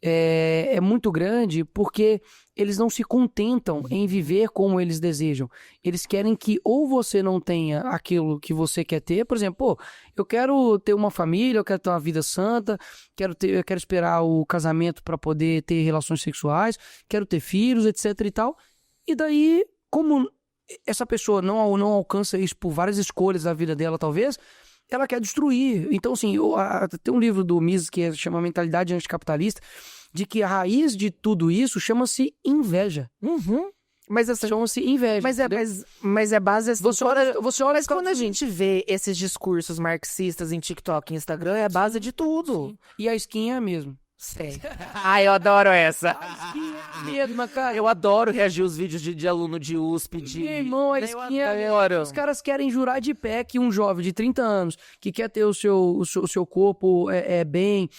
é muito grande porque eles não se contentam em viver como eles desejam. Eles querem que ou você não tenha aquilo que você quer ter, por exemplo, eu quero ter uma família, eu quero ter uma vida santa, eu quero esperar o casamento para poder ter relações sexuais, quero ter filhos, etc e tal. E daí, como essa pessoa não alcança isso por várias escolhas da vida dela, talvez, ela quer destruir. Então, assim, tem um livro do Mises que chama Mentalidade Anticapitalista, de que a raiz de tudo isso chama-se inveja. Mas essa... Chama-se inveja. Mas é base... Você olha mas quando a gente vê esses discursos marxistas em TikTok e Instagram, é a base de tudo. Sim. E a skin é a mesma. Sei. Eu adoro essa. A skin é a mesma, cara. Eu adoro reagir aos vídeos de aluno de USP. Meu irmão, a skin é a mesma. Os caras querem jurar de pé que um jovem de 30 anos que quer ter o seu corpo bem,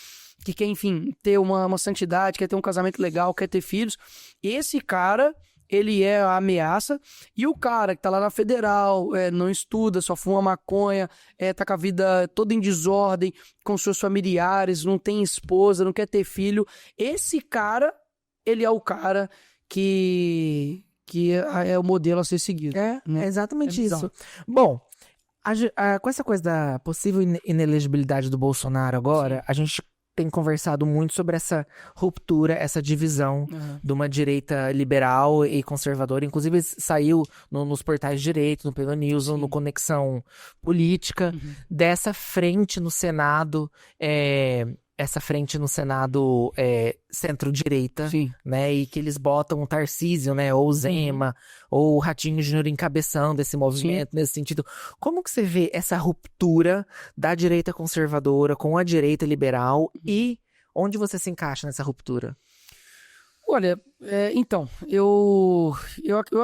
que quer, enfim, ter uma santidade, quer ter um casamento legal, quer ter filhos, esse cara... ele é a ameaça, e o cara que tá lá na federal, não estuda, só fuma maconha, tá com a vida toda em desordem, com seus familiares, não tem esposa, não quer ter filho, esse cara, ele é o cara que é o modelo a ser seguido. É né? exatamente É isso. bizarro. Bom, com essa coisa da possível inelegibilidade do Bolsonaro agora, a gente tem conversado muito sobre essa ruptura, essa divisão de uma direita liberal e conservadora. Inclusive, saiu nos portais de direito, no Pelonews, no Conexão Política, dessa frente no Senado, essa frente no Senado centro-direita, né? E que eles botam o Tarcísio, né? Ou o Zema, ou o Ratinho Júnior encabeçando esse movimento nesse sentido. Como que você vê essa ruptura da direita conservadora com a direita liberal e onde você se encaixa nessa ruptura? Olha, então, eu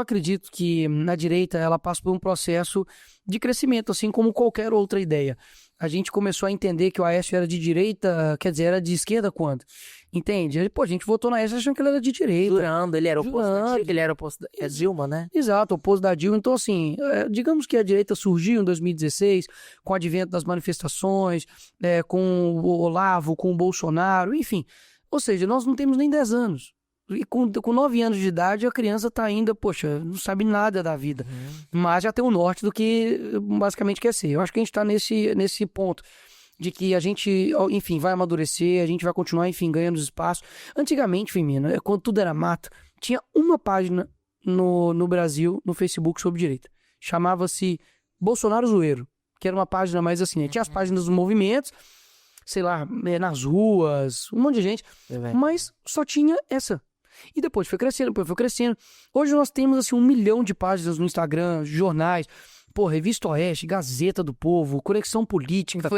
acredito que na direita ela passa por um processo de crescimento, assim como qualquer outra ideia. A gente começou a entender que o Aécio era de direita, quer dizer, era de esquerda quando? Entende? Pô, a gente votou na Aécio achando que ele era de direita. Jurando, ele era oposto da Dilma, né? Exato, oposto da Dilma. Então, assim, digamos que a direita surgiu em 2016, com o advento das manifestações, com o Olavo, com o Bolsonaro, enfim. Ou seja, nós não temos nem 10 anos. E com 9 anos de idade, a criança tá ainda, poxa, não sabe nada da vida. Mas já tem o norte do que basicamente quer ser. Eu acho que a gente tá nesse ponto de que a gente, enfim, vai amadurecer, a gente vai continuar, enfim, ganhando espaço. Antigamente, Firmino, quando tudo era mato, tinha uma página no Brasil, no Facebook, sobre direita. Chamava-se Bolsonaro Zoeiro, que era uma página mais assim, né? Tinha as páginas dos movimentos, sei lá, nas ruas, um monte de gente, mas só tinha essa. E depois foi crescendo, Hoje nós temos, assim, 1 milhão de páginas no Instagram, jornais, Revista Oeste, Gazeta do Povo, Conexão Política.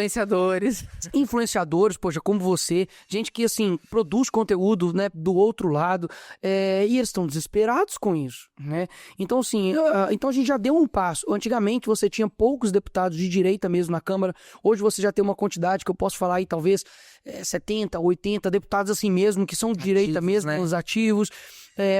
Influenciadores, poxa, como você. Gente que, assim, produz conteúdo, né, do outro lado. E eles estão desesperados com isso, né? Então, assim, então a gente já deu um passo. Antigamente você tinha poucos deputados de direita mesmo na Câmara. Hoje você já tem uma quantidade que eu posso falar aí, talvez 70, 80 deputados assim mesmo, que são de direita mesmo, né? Os ativos.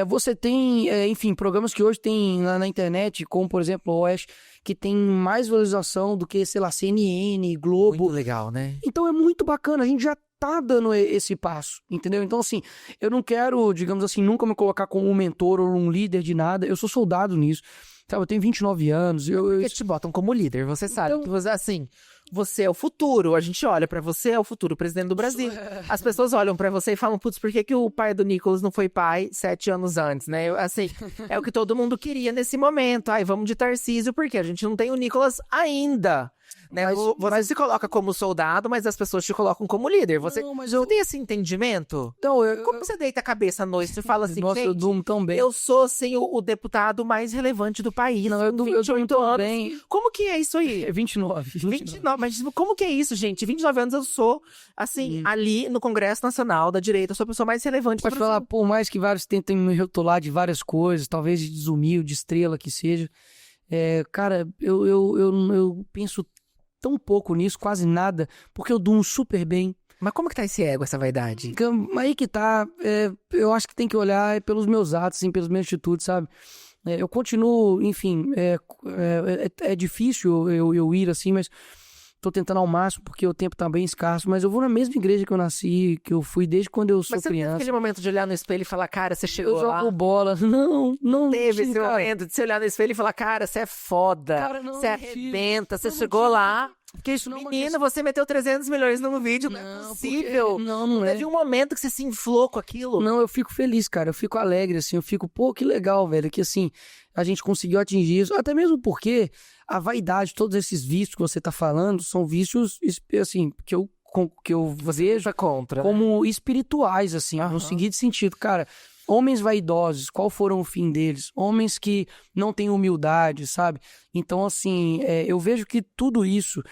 Você tem, enfim, programas que hoje tem na internet, como, por exemplo, o Oeste, que tem mais visualização do que, sei lá, CNN, Globo. Muito legal, né? Então é muito bacana, a gente já tá dando esse passo, entendeu? Então, assim, eu não quero, digamos assim, nunca me colocar como um mentor ou um líder de nada, eu sou soldado nisso. Sabe, eu tenho 29 anos. Porque te botam como líder, você sabe então, que você, assim, você é o futuro, a gente olha pra você, é o futuro presidente do Brasil. As pessoas olham pra você e falam, putz, por que o pai do Nicolas não foi pai 7 anos antes, né? Assim, é o que todo mundo queria nesse momento. Ai, vamos de Tarcísio, porque a gente não tem o Nicolas ainda. Né? Você se coloca como soldado, mas as pessoas te colocam como líder. Você tem esse entendimento? Então, como você deita a cabeça à noite e fala assim, nossa, eu durmo tão bem. Eu sou, assim, o deputado mais relevante do país. Não, eu durmo tão bem. Como que é isso aí? 29. Mas como que é isso, gente? 29 anos eu sou, assim, ali no Congresso Nacional da direita, eu sou a pessoa mais relevante. Pode falar, por mais que vários tentem me rotular de várias coisas, talvez de desumilde, de estrela que seja, cara, eu penso tão pouco nisso, quase nada, porque eu durmo super bem. Mas como que tá esse ego, essa vaidade? Aí que tá, eu acho que tem que olhar pelos meus atos, assim, pelas minhas atitudes, sabe? Eu continuo, enfim, é difícil eu ir assim, mas tô tentando ao máximo, porque o tempo tá bem escasso, mas eu vou na mesma igreja que eu nasci, que eu fui desde quando eu sou criança. Mas você teve aquele momento de olhar no espelho e falar, cara, você chegou lá? Eu jogo bola. Não teve esse momento de você olhar no espelho e falar, cara, você é foda, cara, você arrebenta, você chegou lá. Porque isso não Menina, você meteu 300 milhões num vídeo, não é possível. Não é. Teve um momento que você se inflou com aquilo. Não, eu fico feliz, cara. Eu fico alegre, assim. Eu fico, pô, que legal, velho. Que, assim, a gente conseguiu atingir isso. Até mesmo porque a vaidade, todos esses vícios que você tá falando, são vícios, assim, que eu vejo contra, como espirituais, assim, no seguinte sentido. Cara, homens vaidosos, qual foram o fim deles? Homens que não têm humildade, sabe? Então, assim, eu vejo que tudo isso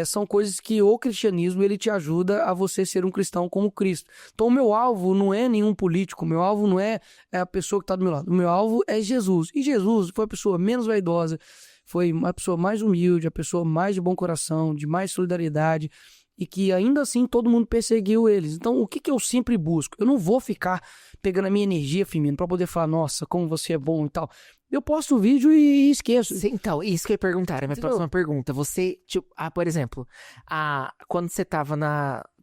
são coisas que o cristianismo, ele te ajuda a você ser um cristão como Cristo. Então, o meu alvo não é nenhum político, o meu alvo não é a pessoa que está do meu lado. O meu alvo é Jesus. E Jesus foi a pessoa menos vaidosa, foi a pessoa mais humilde, a pessoa mais de bom coração, de mais solidariedade, e que ainda assim todo mundo perseguiu eles. Então, o que eu sempre busco? Eu não vou ficar pegando a minha energia, Firmino, pra poder falar, nossa, como você é bom e tal. Eu posto o vídeo e esqueço. Sim, então, isso que eu ia perguntar, a minha próxima pergunta. Você, tipo, por exemplo, quando você tava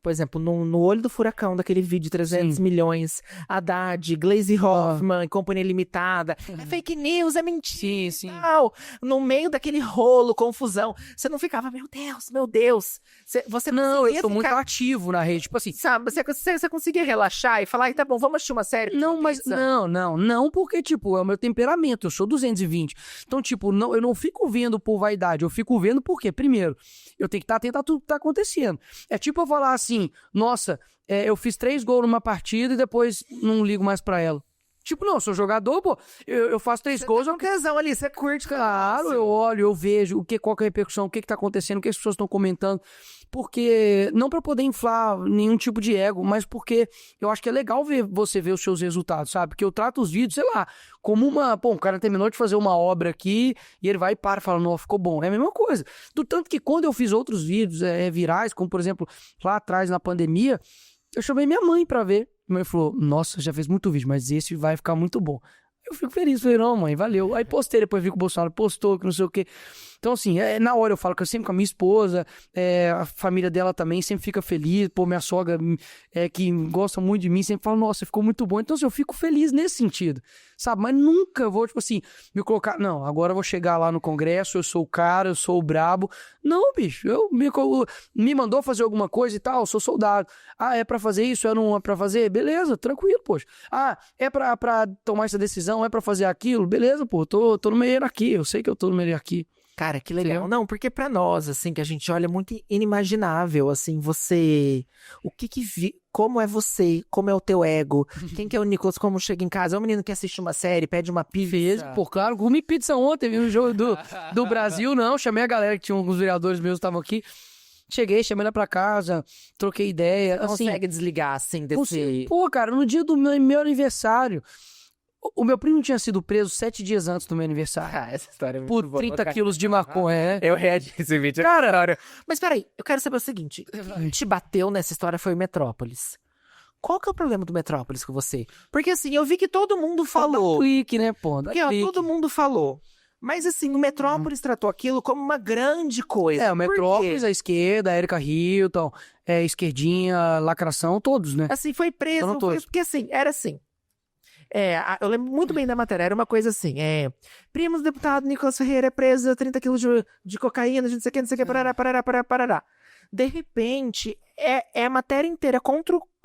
por exemplo, no olho do furacão daquele vídeo de 300 Sim. milhões, Haddad, Glaze Hoffman, Companhia Limitada, é fake news, é mentira Sim. tal. No meio daquele rolo, confusão, você não ficava, meu Deus. Você Não, eu conseguia sou muito ficar, ativo na rede. Tipo assim, sabe, você conseguia relaxar e falar, tá bom, vamos assistir uma série? não, mas não, porque, tipo, é o meu temperamento, eu sou 220. Então, tipo, não, eu não fico vendo por vaidade, eu fico vendo porque, primeiro, eu tenho que estar atento a tudo que tá acontecendo. É tipo eu falar assim, nossa, eu fiz 3 gols numa partida e depois não ligo mais pra ela. Tipo, não, eu sou jogador, pô, eu faço 3 gols, Você tesão ali, você curte. claro, eu olho, eu vejo qual que é a repercussão, o que tá acontecendo, o que as pessoas estão comentando. Porque, não pra poder inflar nenhum tipo de ego, mas porque eu acho que é legal você ver os seus resultados, sabe? Porque eu trato os vídeos, sei lá, como um cara terminou de fazer uma obra aqui e ele vai e para e fala, não, ficou bom. É a mesma coisa. Do tanto que quando eu fiz outros vídeos virais, como por exemplo, lá atrás na pandemia, eu chamei minha mãe pra ver. Minha mãe falou, nossa, já fez muito vídeo, mas esse vai ficar muito bom. Eu fico feliz, falei, não, mãe, valeu. Aí postei, depois vi que o Bolsonaro postou, que não sei o quê. Então, assim, na hora eu falo que eu sempre com a minha esposa, a família dela também sempre fica feliz. Pô, minha sogra, que gosta muito de mim, sempre fala, nossa, ficou muito bom. Então, assim, eu fico feliz nesse sentido, sabe? Mas nunca vou, tipo assim, me colocar, não, agora eu vou chegar lá no Congresso, eu sou o cara, eu sou o brabo. Não, bicho, me mandou fazer alguma coisa e tal, eu sou soldado. Ah, é pra fazer isso, não é pra fazer? Beleza, tranquilo, poxa. Ah, é pra tomar essa decisão, é pra fazer aquilo? Beleza, pô, tô no meio aqui, eu sei que eu tô no meio aqui. Cara, que legal. Entendeu? Não, porque pra nós, assim, que a gente olha muito inimaginável, assim, você... Como é você? Como é o teu ego? Quem que é o Nicolas? Como chega em casa? É um menino que assiste uma série, pede uma pizza. Fez, pô, claro, comi pizza ontem, vi um jogo do Brasil, não, chamei a galera que tinha alguns vereadores meus que estavam aqui, cheguei, chamei ela pra casa, troquei ideia, Não assim, consegue desligar, assim, desse... pô, cara, no dia do meu aniversário, o meu primo tinha sido preso 7 dias antes do meu aniversário, Ah, essa história é muito por boa, 30 cara. quilos de maconha, Eu reagi esse vídeo. Cara, Mas peraí, eu quero saber o seguinte. Quem te bateu nessa história foi o Metrópolis. Qual que é o problema do Metrópolis com você? Porque assim, eu vi que todo mundo falou. clique, né, pô, dá Porque, ó, clique. todo mundo falou. Mas assim, o Metrópolis tratou aquilo como uma grande coisa. O Por quê? Metrópolis, a esquerda, a Erika Hilton, esquerdinha, lacração, todos, né? Assim, foi preso. Foram todos. Porque assim, era assim. Eu lembro muito bem da matéria, era uma coisa assim, primos do deputado Nicolas Ferreira é preso, 30 quilos de cocaína, de não sei o que, parará. De repente, é a matéria inteira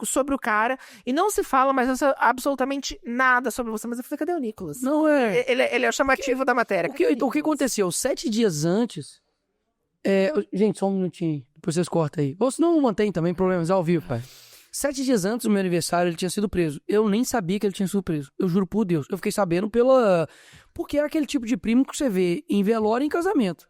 sobre o cara, e não se fala mais absolutamente nada sobre você, mas eu falei, cadê o Nicolas? Não é... Ele é o chamativo da matéria. O que aconteceu? 7 dias antes... gente, só um minutinho. Depois vocês cortam aí. Ou se não, mantém também problemas ao vivo, pai. 7 dias antes do meu aniversário, ele tinha sido preso. Eu nem sabia que ele tinha sido preso. Eu juro por Deus. Eu fiquei sabendo porque era aquele tipo de primo que você vê em velório e em casamento.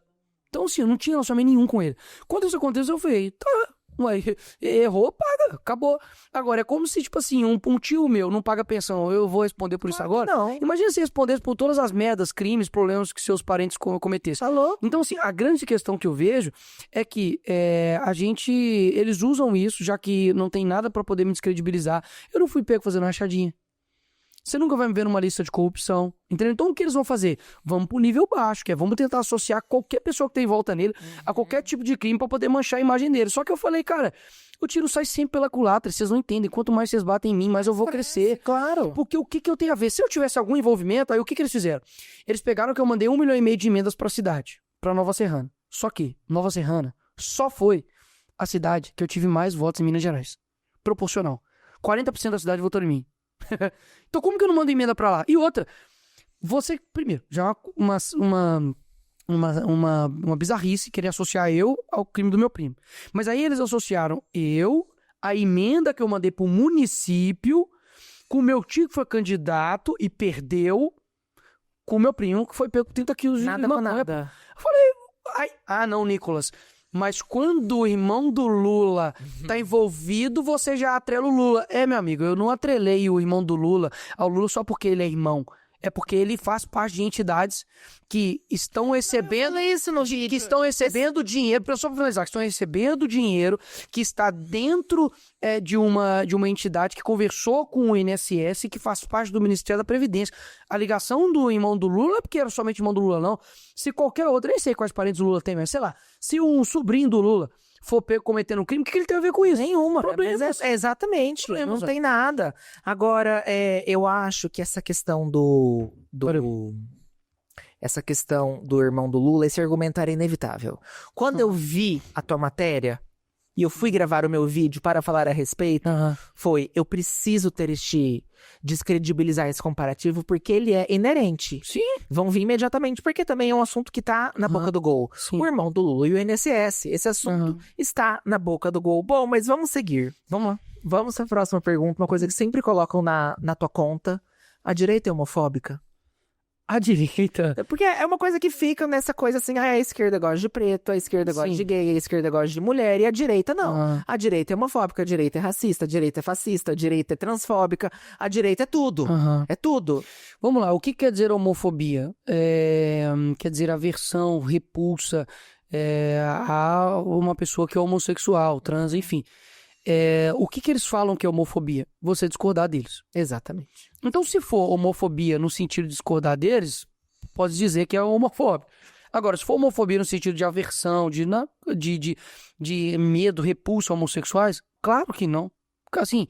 Então, assim, eu não tinha relacionamento nenhum com ele. Quando isso aconteceu, eu falei, tá... Ué, errou, paga, acabou. Agora, é como se, tipo assim, um tio meu não paga pensão, eu vou responder por isso agora? Não. Imagina se respondesse por todas as merdas, crimes, problemas que seus parentes cometessem. Falou. Então, assim, a grande questão que eu vejo é que eles usam isso, já que não tem nada pra poder me descredibilizar. Eu não fui pego fazendo rachadinha. Você nunca vai me ver numa lista de corrupção, entendeu? Então o que eles vão fazer? Vamos pro nível baixo, que vamos tentar associar qualquer pessoa que tem em volta nele a qualquer tipo de crime pra poder manchar a imagem dele. Só que eu falei, cara, o tiro sai sempre pela culatra, vocês não entendem. Quanto mais vocês batem em mim, mais eu vou crescer. Claro. Porque o que eu tenho a ver? Se eu tivesse algum envolvimento, aí o que eles fizeram? Eles pegaram que eu mandei 1,5 milhão de emendas pra cidade, pra Nova Serrana. Só que Nova Serrana só foi a cidade que eu tive mais votos em Minas Gerais. Proporcional. 40% da cidade votou em mim. Então como que eu não mando emenda pra lá? E outra, você, primeiro, já uma bizarrice querer associar eu ao crime do meu primo. Mas aí eles associaram a emenda que eu mandei pro município, com o meu tio que foi candidato e perdeu, com o meu primo que foi pego com 30 quilos de Nada com nada. Eu falei, não, Nicolas... Mas quando o irmão do Lula tá envolvido, você já atrela o Lula. Meu amigo, eu não atrelei o irmão do Lula ao Lula só porque ele é irmão. É porque ele faz parte de entidades que estão recebendo... Que estão recebendo dinheiro... Só para finalizar, que estão recebendo dinheiro que está dentro de uma entidade que conversou com o INSS e que faz parte do Ministério da Previdência. A ligação do irmão do Lula não é porque era somente irmão do Lula, não. Se qualquer outro... Nem sei quais parentes do Lula tem, mas sei lá. Se um sobrinho do Lula for pego cometendo um crime, o que ele tem a ver com isso? Nenhuma. Problemas. Exatamente. Problemas, Não tem nada. Agora, eu acho que essa questão essa questão do irmão do Lula, esse argumento era inevitável. Quando eu vi a tua matéria e eu fui gravar o meu vídeo para falar a respeito, eu preciso ter descredibilizar esse comparativo porque ele é inerente. Sim. Vão vir imediatamente, porque também é um assunto que tá na boca do gol. Sim. O irmão do Lula e o INSS. Esse assunto está na boca do gol. Bom, mas vamos seguir. Vamos lá. Vamos para a próxima pergunta, uma coisa que sempre colocam na tua conta. A direita é homofóbica? A direita. Porque é uma coisa que fica nessa coisa assim, a esquerda gosta de preto, a esquerda gosta de gay, a esquerda gosta de mulher, e a direita não. A direita é homofóbica, a direita é racista, a direita é fascista, a direita é transfóbica, a direita é tudo. É tudo. Vamos lá, o que quer dizer homofobia? Quer dizer aversão, repulsa a uma pessoa que é homossexual, trans, enfim. O que eles falam que é homofobia? Você discordar deles. Exatamente. Então, se for homofobia no sentido de discordar deles, pode dizer que é homofóbico. Agora, se for homofobia no sentido de aversão, de medo, repulso a homossexuais, claro que não. Assim,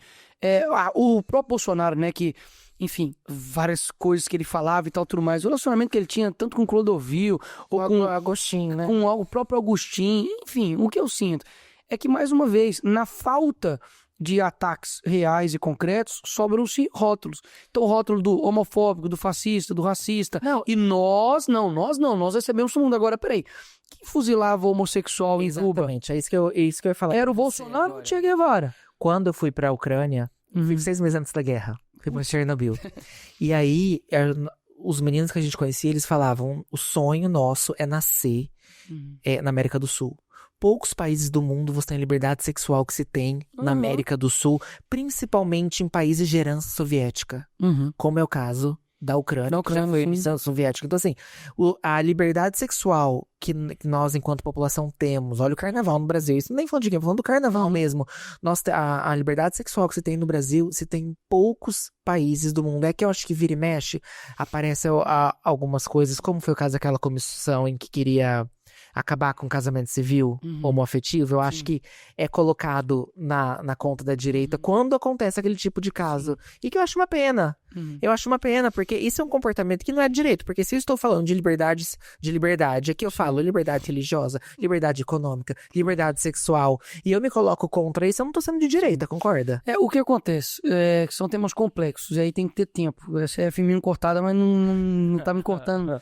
o próprio Bolsonaro, né, que, enfim, várias coisas que ele falava e tal, tudo mais, o relacionamento que ele tinha tanto com o Clodovil, ou com o Agostinho, né? Com o próprio Agostinho, enfim, o que eu sinto é que, mais uma vez, na falta de ataques reais e concretos, sobram-se rótulos. Então, o rótulo do homofóbico, do fascista, do racista. Não. E nós recebemos o mundo. Agora, peraí, quem fuzilava o homossexual em Cuba? Exatamente, é isso que eu ia falar. Era o Bolsonaro ou o Che Guevara? Quando eu fui pra Ucrânia, fui 6 meses antes da guerra, fui pra Chernobyl. E aí, os meninos que a gente conhecia, eles falavam, o sonho nosso é nascer na América do Sul. Poucos países do mundo você tem a liberdade sexual que se tem na América do Sul, principalmente em países de herança soviética, como é o caso da Ucrânia, que já foi herança soviética. Então, assim, a liberdade sexual que nós, enquanto população, temos, olha o carnaval no Brasil, isso nem falando de game, falando do carnaval mesmo, a liberdade sexual que se tem no Brasil, se tem em poucos países do mundo. É que eu acho que vira e mexe, aparecem algumas coisas, como foi o caso daquela comissão em que queria acabar com o casamento civil homoafetivo, eu acho que é colocado na conta da direita quando acontece aquele tipo de caso. E que eu acho uma pena. Eu acho uma pena, porque isso é um comportamento que não é de direito. Porque se eu estou falando de liberdade, aqui eu falo liberdade religiosa, liberdade econômica, liberdade sexual, e eu me coloco contra isso, eu não estou sendo de direita, concorda? O que acontece? São temas complexos, e aí tem que ter tempo. Essa é feminino cortada, mas não tá me cortando.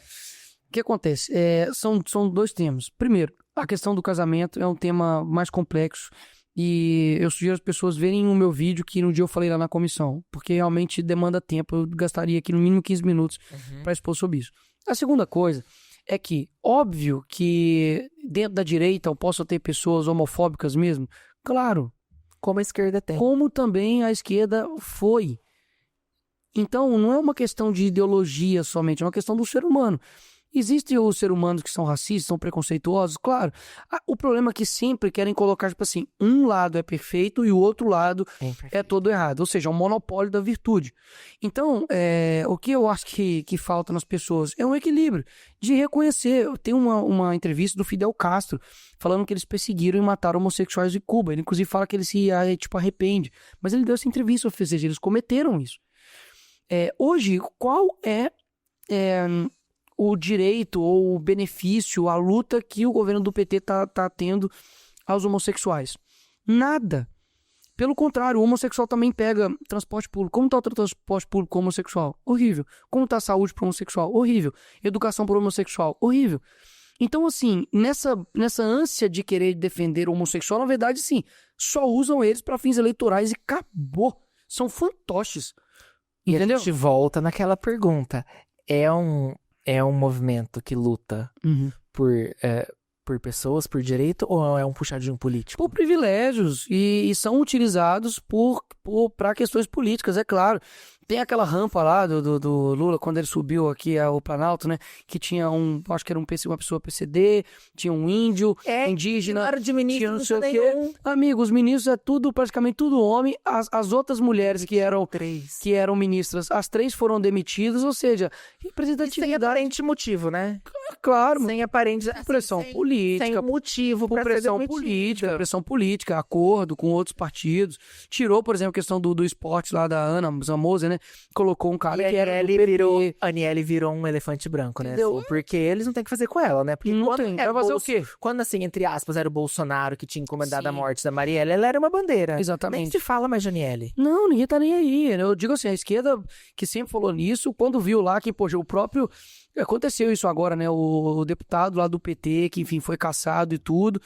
O que acontece? São dois temas. Primeiro, a questão do casamento é um tema mais complexo e eu sugiro as pessoas verem o meu vídeo que no dia eu falei lá na comissão, porque realmente demanda tempo. Eu gastaria aqui no mínimo 15 minutos para expor sobre isso. A segunda coisa é que, óbvio que dentro da direita eu posso ter pessoas homofóbicas mesmo. Claro. Como a esquerda tem. Como também a esquerda foi. Então, não é uma questão de ideologia somente, é uma questão do ser humano. Existem os seres humanos que são racistas, são preconceituosos, claro. O problema é que sempre querem colocar, tipo assim, um lado é perfeito e o outro lado é todo errado. Ou seja, é um monopólio da virtude. Então, o que eu acho que falta nas pessoas é um equilíbrio de reconhecer. Tem uma entrevista do Fidel Castro falando que eles perseguiram e mataram homossexuais em Cuba. Ele, inclusive, fala que ele se arrepende. Mas ele deu essa entrevista, ou seja, eles cometeram isso. Hoje, qual é o direito ou o benefício, a luta que o governo do PT tá tendo aos homossexuais? Nada. Pelo contrário, o homossexual também pega transporte público. Como está o transporte público com homossexual? Horrível. Como está a saúde para o homossexual? Horrível. Educação para o homossexual? Horrível. Então, assim, nessa ânsia de querer defender o homossexual, na verdade, sim, só usam eles para fins eleitorais e acabou. São fantoches. Entendeu? E a gente volta naquela pergunta. É um movimento que luta por pessoas, por direito, ou é um puxadinho político? Por privilégios, e são utilizados para questões políticas, é claro. Tem aquela rampa lá do Lula, quando ele subiu aqui ao Planalto, né? Que tinha acho que era uma pessoa PCD, tinha um índio, indígena, não era de ministro, tinha não sei o quê. nenhum. Amigo, os ministros praticamente tudo homem. As outras mulheres que eram ministras, as 3 foram demitidas, ou seja, representatividade. Sem aparente motivo, né? Claro. Sem aparente... Pressão política. Sem motivo pra ser pressão política, acordo com outros partidos. Tirou, por exemplo, a questão do esporte lá da Ana Zamose, né? Colocou um cara que era do PP. A Aniele virou um elefante branco, né? Entendeu? Assim, porque eles não têm o que fazer com ela, né? Porque Não tem. Vai fazer o quê? Quando, assim, entre aspas, era o Bolsonaro que tinha encomendado Sim. a morte da Marielle, ela era uma bandeira. Exatamente. Nem se fala mais de Aniele. Não, ninguém tá nem aí. Eu digo assim, a esquerda que sempre falou nisso, quando viu lá que, poxa, o próprio... Aconteceu isso agora, né? O deputado lá do PT, que, enfim, foi cassado e tudo.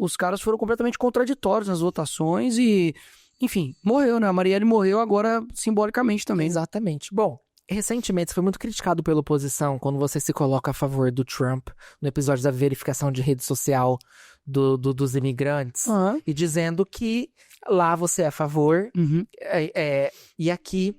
Os caras foram completamente contraditórios nas votações e... Enfim, morreu, né? A Marielle morreu agora simbolicamente também. Exatamente. Bom, recentemente você foi muito criticado pela oposição quando você se coloca a favor do Trump no episódio da verificação de rede social dos imigrantes e dizendo que lá você é a favor e aqui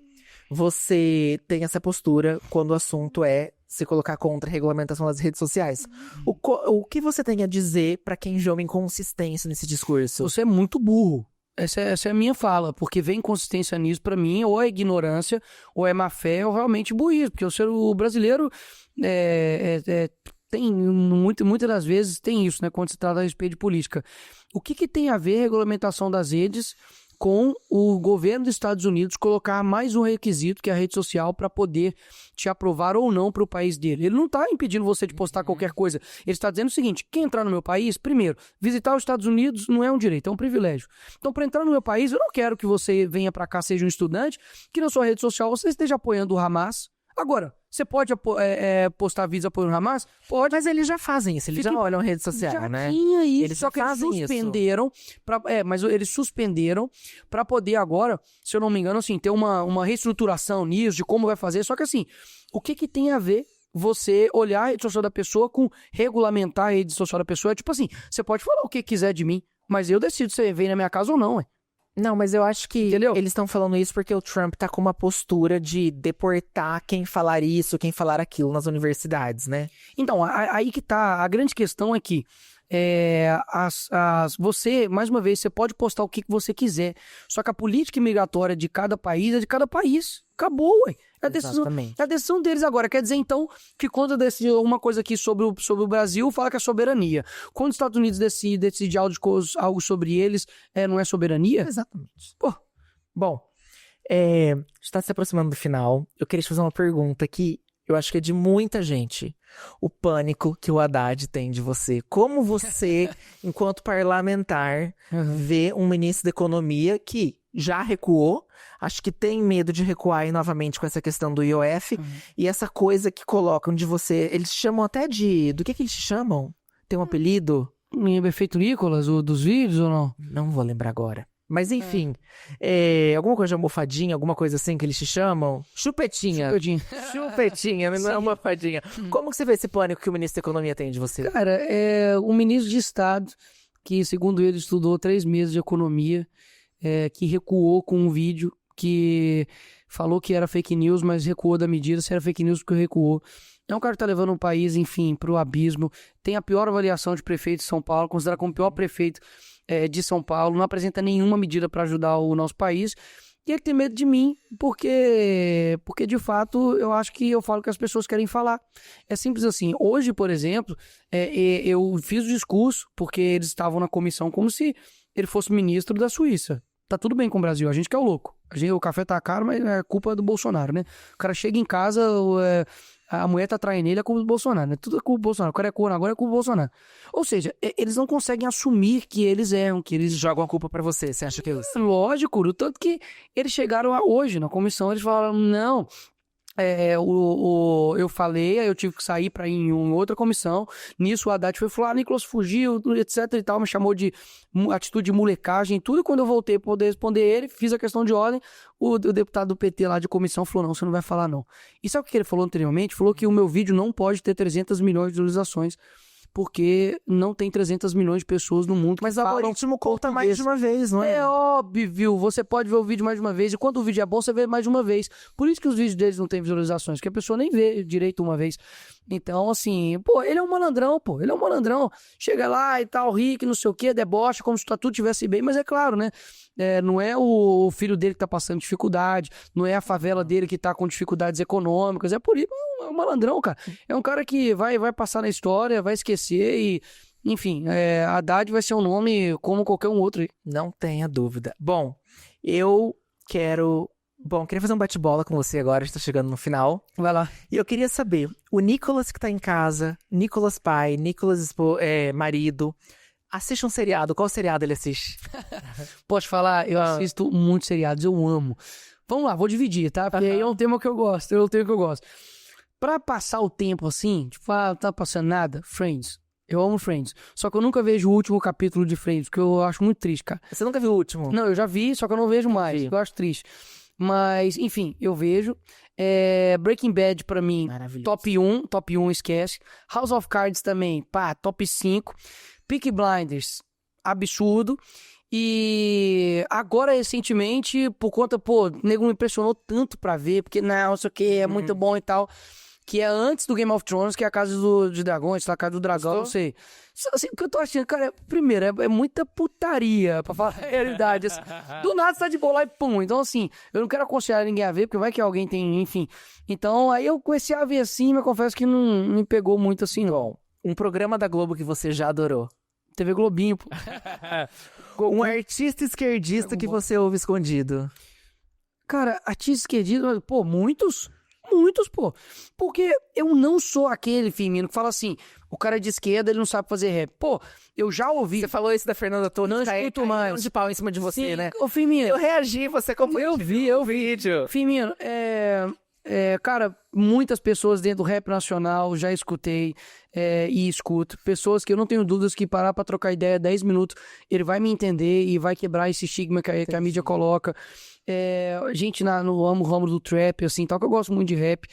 você tem essa postura quando o assunto é se colocar contra a regulamentação das redes sociais. O que você tem a dizer pra quem vê uma inconsistência nesse discurso? Você é muito burro. Essa é a minha fala, porque vem inconsistência nisso pra mim, ou é ignorância, ou é má fé, ou realmente burrice, porque o brasileiro tem, muitas das vezes tem isso, né, quando se trata a respeito de política. O que tem a ver a regulamentação das redes com o governo dos Estados Unidos colocar mais um requisito, que é a rede social, para poder te aprovar ou não para o país dele? Ele não está impedindo você de postar qualquer coisa. Ele está dizendo o seguinte: quem entrar no meu país, primeiro, visitar os Estados Unidos não é um direito, é um privilégio. Então, para entrar no meu país, eu não quero que você venha para cá, seja um estudante, que na sua rede social você esteja apoiando o Hamas. Agora, você pode postar vídeos apoiando o Hamas? Pode. Mas eles já fazem isso, eles já olham rede social, já né? Tinha isso, Eles só que eles fazem suspenderam. Mas eles suspenderam para poder agora, se eu não me engano, assim, ter uma reestruturação nisso, de como vai fazer. Só que assim, o que tem a ver você olhar a rede social da pessoa com regulamentar a rede social da pessoa? É tipo assim, você pode falar o que quiser de mim, mas eu decido se você vem na minha casa ou não, ué. Não, mas eu acho que Entendeu? eles estão falando isso porque o Trump tá com uma postura de deportar quem falar isso, quem falar aquilo nas universidades, né? Então, aí que tá. A grande questão é que você, mais uma vez, você pode postar o que você quiser. Só que a política migratória de cada país é de cada país. Acabou, ué. É a decisão deles agora. Quer dizer, então, que quando decidir alguma coisa aqui sobre o Brasil, fala que é soberania. Quando os Estados Unidos decide algo sobre eles, não é soberania? Exatamente. Pô. Bom, está se aproximando do final. Eu queria te fazer uma pergunta que eu acho que é de muita gente. O pânico que o Haddad tem de você. Como você, enquanto parlamentar, vê um ministro da Economia que já recuou, acho que tem medo de recuar aí novamente com essa questão do IOF, e essa coisa que colocam de você, eles chamam até do que eles te chamam? Tem um apelido? Efeito Nicolas, dos vídeos ou não? Não vou lembrar agora. Mas enfim, alguma coisa de almofadinha, alguma coisa assim que eles te chamam? Chupetinha. Chupetinha, mas não é almofadinha. Como que você vê esse pânico que o ministro da Economia tem de você? Cara, um ministro de Estado que, segundo ele, estudou 3 meses de economia, que recuou com um vídeo que falou que era fake news, mas recuou da medida, se era fake news porque recuou. É um cara que tá levando um país, enfim, pro abismo. Tem a pior avaliação de prefeito de São Paulo, considerado como o pior prefeito de São Paulo, não apresenta nenhuma medida para ajudar o nosso país. E ele tem medo de mim, porque de fato eu acho que eu falo o que as pessoas querem falar. É simples assim. Hoje, por exemplo, eu fiz o discurso porque eles estavam na comissão como se ele fosse ministro da Suíça. Tá tudo bem com o Brasil, a gente que é o louco. O café tá caro, mas é culpa do Bolsonaro, né? O cara chega em casa, a mulher tá traindo ele, é culpa do Bolsonaro, né? Tudo é culpa do Bolsonaro. O cara é corno, agora é culpa do Bolsonaro. Ou seja, eles não conseguem assumir que eles erram, que eles jogam a culpa pra você. Você acha que é isso? Lógico, no tanto que eles chegaram hoje na comissão, eles falaram, não... eu falei, aí eu tive que sair para ir em outra comissão. Nisso o Haddad foi falar, Nicolas fugiu, etc e tal, me chamou de atitude de molecagem e tudo. E quando eu voltei para poder responder ele, fiz a questão de ordem, o deputado do PT lá de comissão falou, não, você não vai falar não. E sabe o que ele falou anteriormente? Falou que o meu vídeo não pode ter 300 milhões de visualizações, porque não tem 300 milhões de pessoas no mundo que Mas o algoritmo conta mais de uma vez, não é? É óbvio, você pode ver o vídeo mais de uma vez, e quando o vídeo é bom, você vê mais de uma vez. Por isso que os vídeos deles não têm visualizações, porque a pessoa nem vê direito uma vez. Então, assim, pô, ele é um malandrão, pô, ele é um malandrão. Chega lá e tal, rico, não sei o quê, debocha, como se tudo estivesse bem, mas é claro, né? Não é o filho dele que tá passando dificuldade, não é a favela dele que tá com dificuldades econômicas, é por isso, é um malandrão, cara. É um cara que vai passar na história, vai esquecer e, enfim, Haddad vai ser um nome como qualquer um outro aí. Não tenha dúvida. Bom, queria fazer um bate-bola com você agora, a gente tá chegando no final. Vai lá. E eu queria saber, o Nicolas que tá em casa, Nicolas pai, Nicolas marido, assiste um seriado, qual seriado ele assiste? Posso falar? Eu assisto muitos seriados, eu amo. Vamos lá, vou dividir, tá? Porque aí é um tema que eu gosto, Pra passar o tempo assim, tipo, não tá passando nada, Friends. Eu amo Friends. Só que eu nunca vejo o último capítulo de Friends, porque eu acho muito triste, cara. Você nunca viu o último? Não, eu já vi, só que eu não vejo mais. Eu acho triste. Mas, enfim, eu vejo. Breaking Bad, pra mim, top 1, esquece. House of Cards também, top 5. Peaky Blinders, absurdo. E agora, recentemente, por conta, o nego me impressionou tanto pra ver, porque, não sei o que, é muito bom e tal, que é antes do Game of Thrones, que é a Casa de Dragões, a Casa do Dragão, não sei. Assim, o que eu tô achando, cara, primeiro, é muita putaria, pra falar a realidade. Assim, do nada você tá de boa lá e pum. Então, assim, eu não quero aconselhar ninguém a ver, porque vai que alguém tem, enfim. Então, aí eu comecei a ver assim, mas confesso que não me pegou muito assim, não. Um programa da Globo que você já adorou? TV Globinho, pô. Um artista esquerdista que você ouve escondido? Cara, artista esquerdista, pô, muitos, pô. Porque eu não sou aquele, Firmino, que fala assim, o cara é de esquerda, ele não sabe fazer rap. Pô, eu já ouvi. Você falou isso da Fernanda Torres. Não escuto mais. De pau em cima de você, sim, né? Ô, Firmino. Eu reagi, você compartilhou. Eu vi o vídeo. Firmino, cara, muitas pessoas dentro do rap nacional já escutei e escuto. Pessoas que eu não tenho dúvidas que parar pra trocar ideia 10 minutos, ele vai me entender e vai quebrar esse estigma que a mídia coloca. Gente no ramo do trap, assim, tal, que eu gosto muito de rap.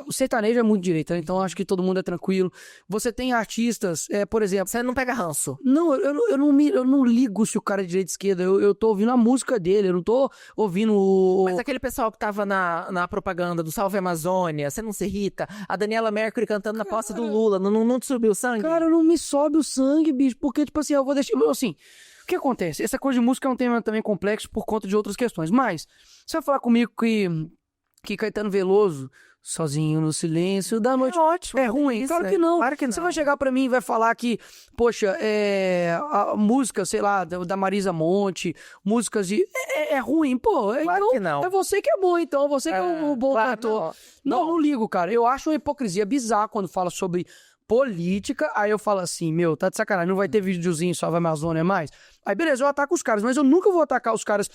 O sertanejo é muito direita, então acho que todo mundo é tranquilo. Você tem artistas, por exemplo... Você não pega ranço? Não, eu não ligo se o cara é de direita ou esquerda, eu tô ouvindo a música dele, eu não tô ouvindo Mas aquele pessoal que tava na propaganda do Salve Amazônia, você não se irrita? A Daniela Mercury cantando na posse do Lula, não te subiu o sangue? Cara, não me sobe o sangue, bicho, porque, tipo assim, eu vou deixar... Assim, o que acontece? Essa coisa de música é um tema também complexo por conta de outras questões, mas você vai falar comigo que Caetano Veloso, Sozinho no Silêncio da Noite, ótimo. É ruim? Isso, claro que não. Claro que não. Você vai chegar pra mim e vai falar que, poxa, a música, sei lá, da Marisa Monte, músicas de... É ruim, pô. Claro então, que não. É você que é bom, então. Você que é um bom cantor. Não ligo, cara. Eu acho uma hipocrisia bizarra quando fala sobre política, aí eu falo assim, tá de sacanagem, não vai ter videozinho Salve Amazônia mais? Aí beleza, eu ataco os caras, mas eu nunca vou atacar os caras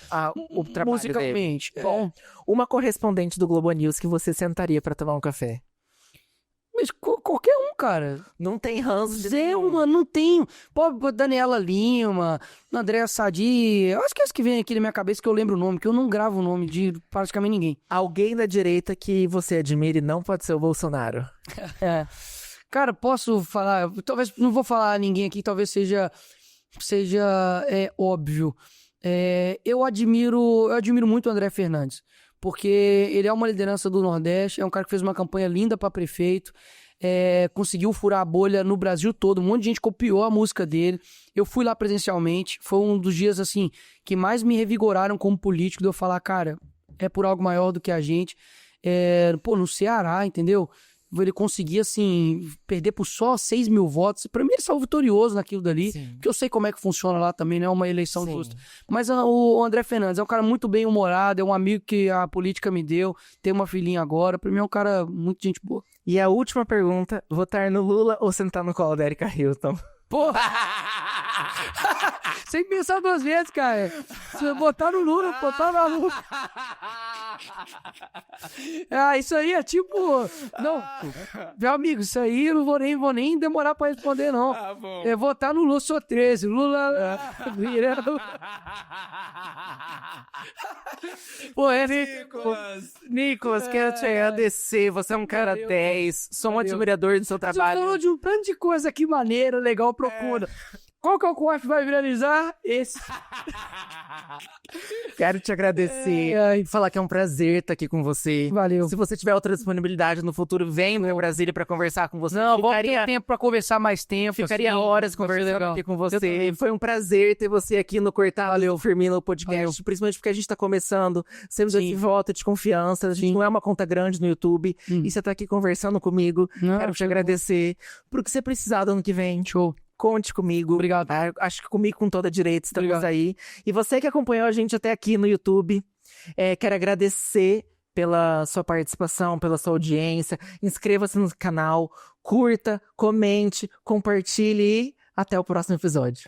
o trabalho musicalmente. Bom, uma correspondente do Globo News que você sentaria pra tomar um café? Mas qualquer um, cara. Não tem ranço de Zé, mano, não tenho. Pô, Daniela Lima, Andréa Sadi, eu acho que é esse que vem aqui na minha cabeça que eu lembro o nome, que eu não gravo o nome de praticamente ninguém. Alguém da direita que você admire não pode ser o Bolsonaro. Cara, posso falar, talvez, não vou falar a ninguém aqui, talvez seja óbvio. Eu admiro muito o André Fernandes, porque ele é uma liderança do Nordeste, é um cara que fez uma campanha linda para prefeito, conseguiu furar a bolha no Brasil todo, um monte de gente copiou a música dele. Eu fui lá presencialmente, foi um dos dias, assim, que mais me revigoraram como político, de eu falar, cara, é por algo maior do que a gente. No Ceará, entendeu? Ele conseguia, assim, perder por só 6 mil votos. Pra mim, ele saiu vitorioso naquilo dali. Sim. Porque eu sei como é que funciona lá também, né? É uma eleição justa. Mas o André Fernandes é um cara muito bem-humorado, é um amigo que a política me deu, tem uma filhinha agora. Pra mim, é um cara muito gente boa. E a última pergunta, votar no Lula ou sentar no colo da Erika Hilton? Porra! Sem pensar 2 vezes, cara. Se eu botar no Lula, botar na Lula. Isso aí é tipo... Não, meu amigo, isso aí eu não vou nem demorar pra responder, não. Bom. Eu vou estar no Lula, sou 13. Lula... Pô, Nicolas, quero te agradecer. Você é um cara 10. Sou um admirador do seu Você trabalho. falou de um tanto de coisa aqui maneira, legal, procura. Qual que é o corte que vai viralizar? Esse. Quero te agradecer. Falar que é um prazer estar aqui com você. Valeu. Se você tiver outra disponibilidade no futuro, vem no Brasília pra conversar com você. Não, vamos ter tempo pra conversar mais tempo. Ficaria assim, horas conversando aqui com você. Foi um prazer ter você aqui no Cortado do Firmino Podcast. Principalmente porque a gente tá começando. Sempre esse voto de confiança. A gente não é uma conta grande no YouTube. E você tá aqui conversando comigo. Quero te agradecer. Pro que você precisar do ano que vem. Show. Conte comigo. Obrigado. Acho que comigo com toda direito estamos Obrigado. aí. E você que acompanhou a gente até aqui no YouTube, quero agradecer pela sua participação, pela sua audiência. Inscreva-se no canal, curta, comente, compartilhe e até o próximo episódio.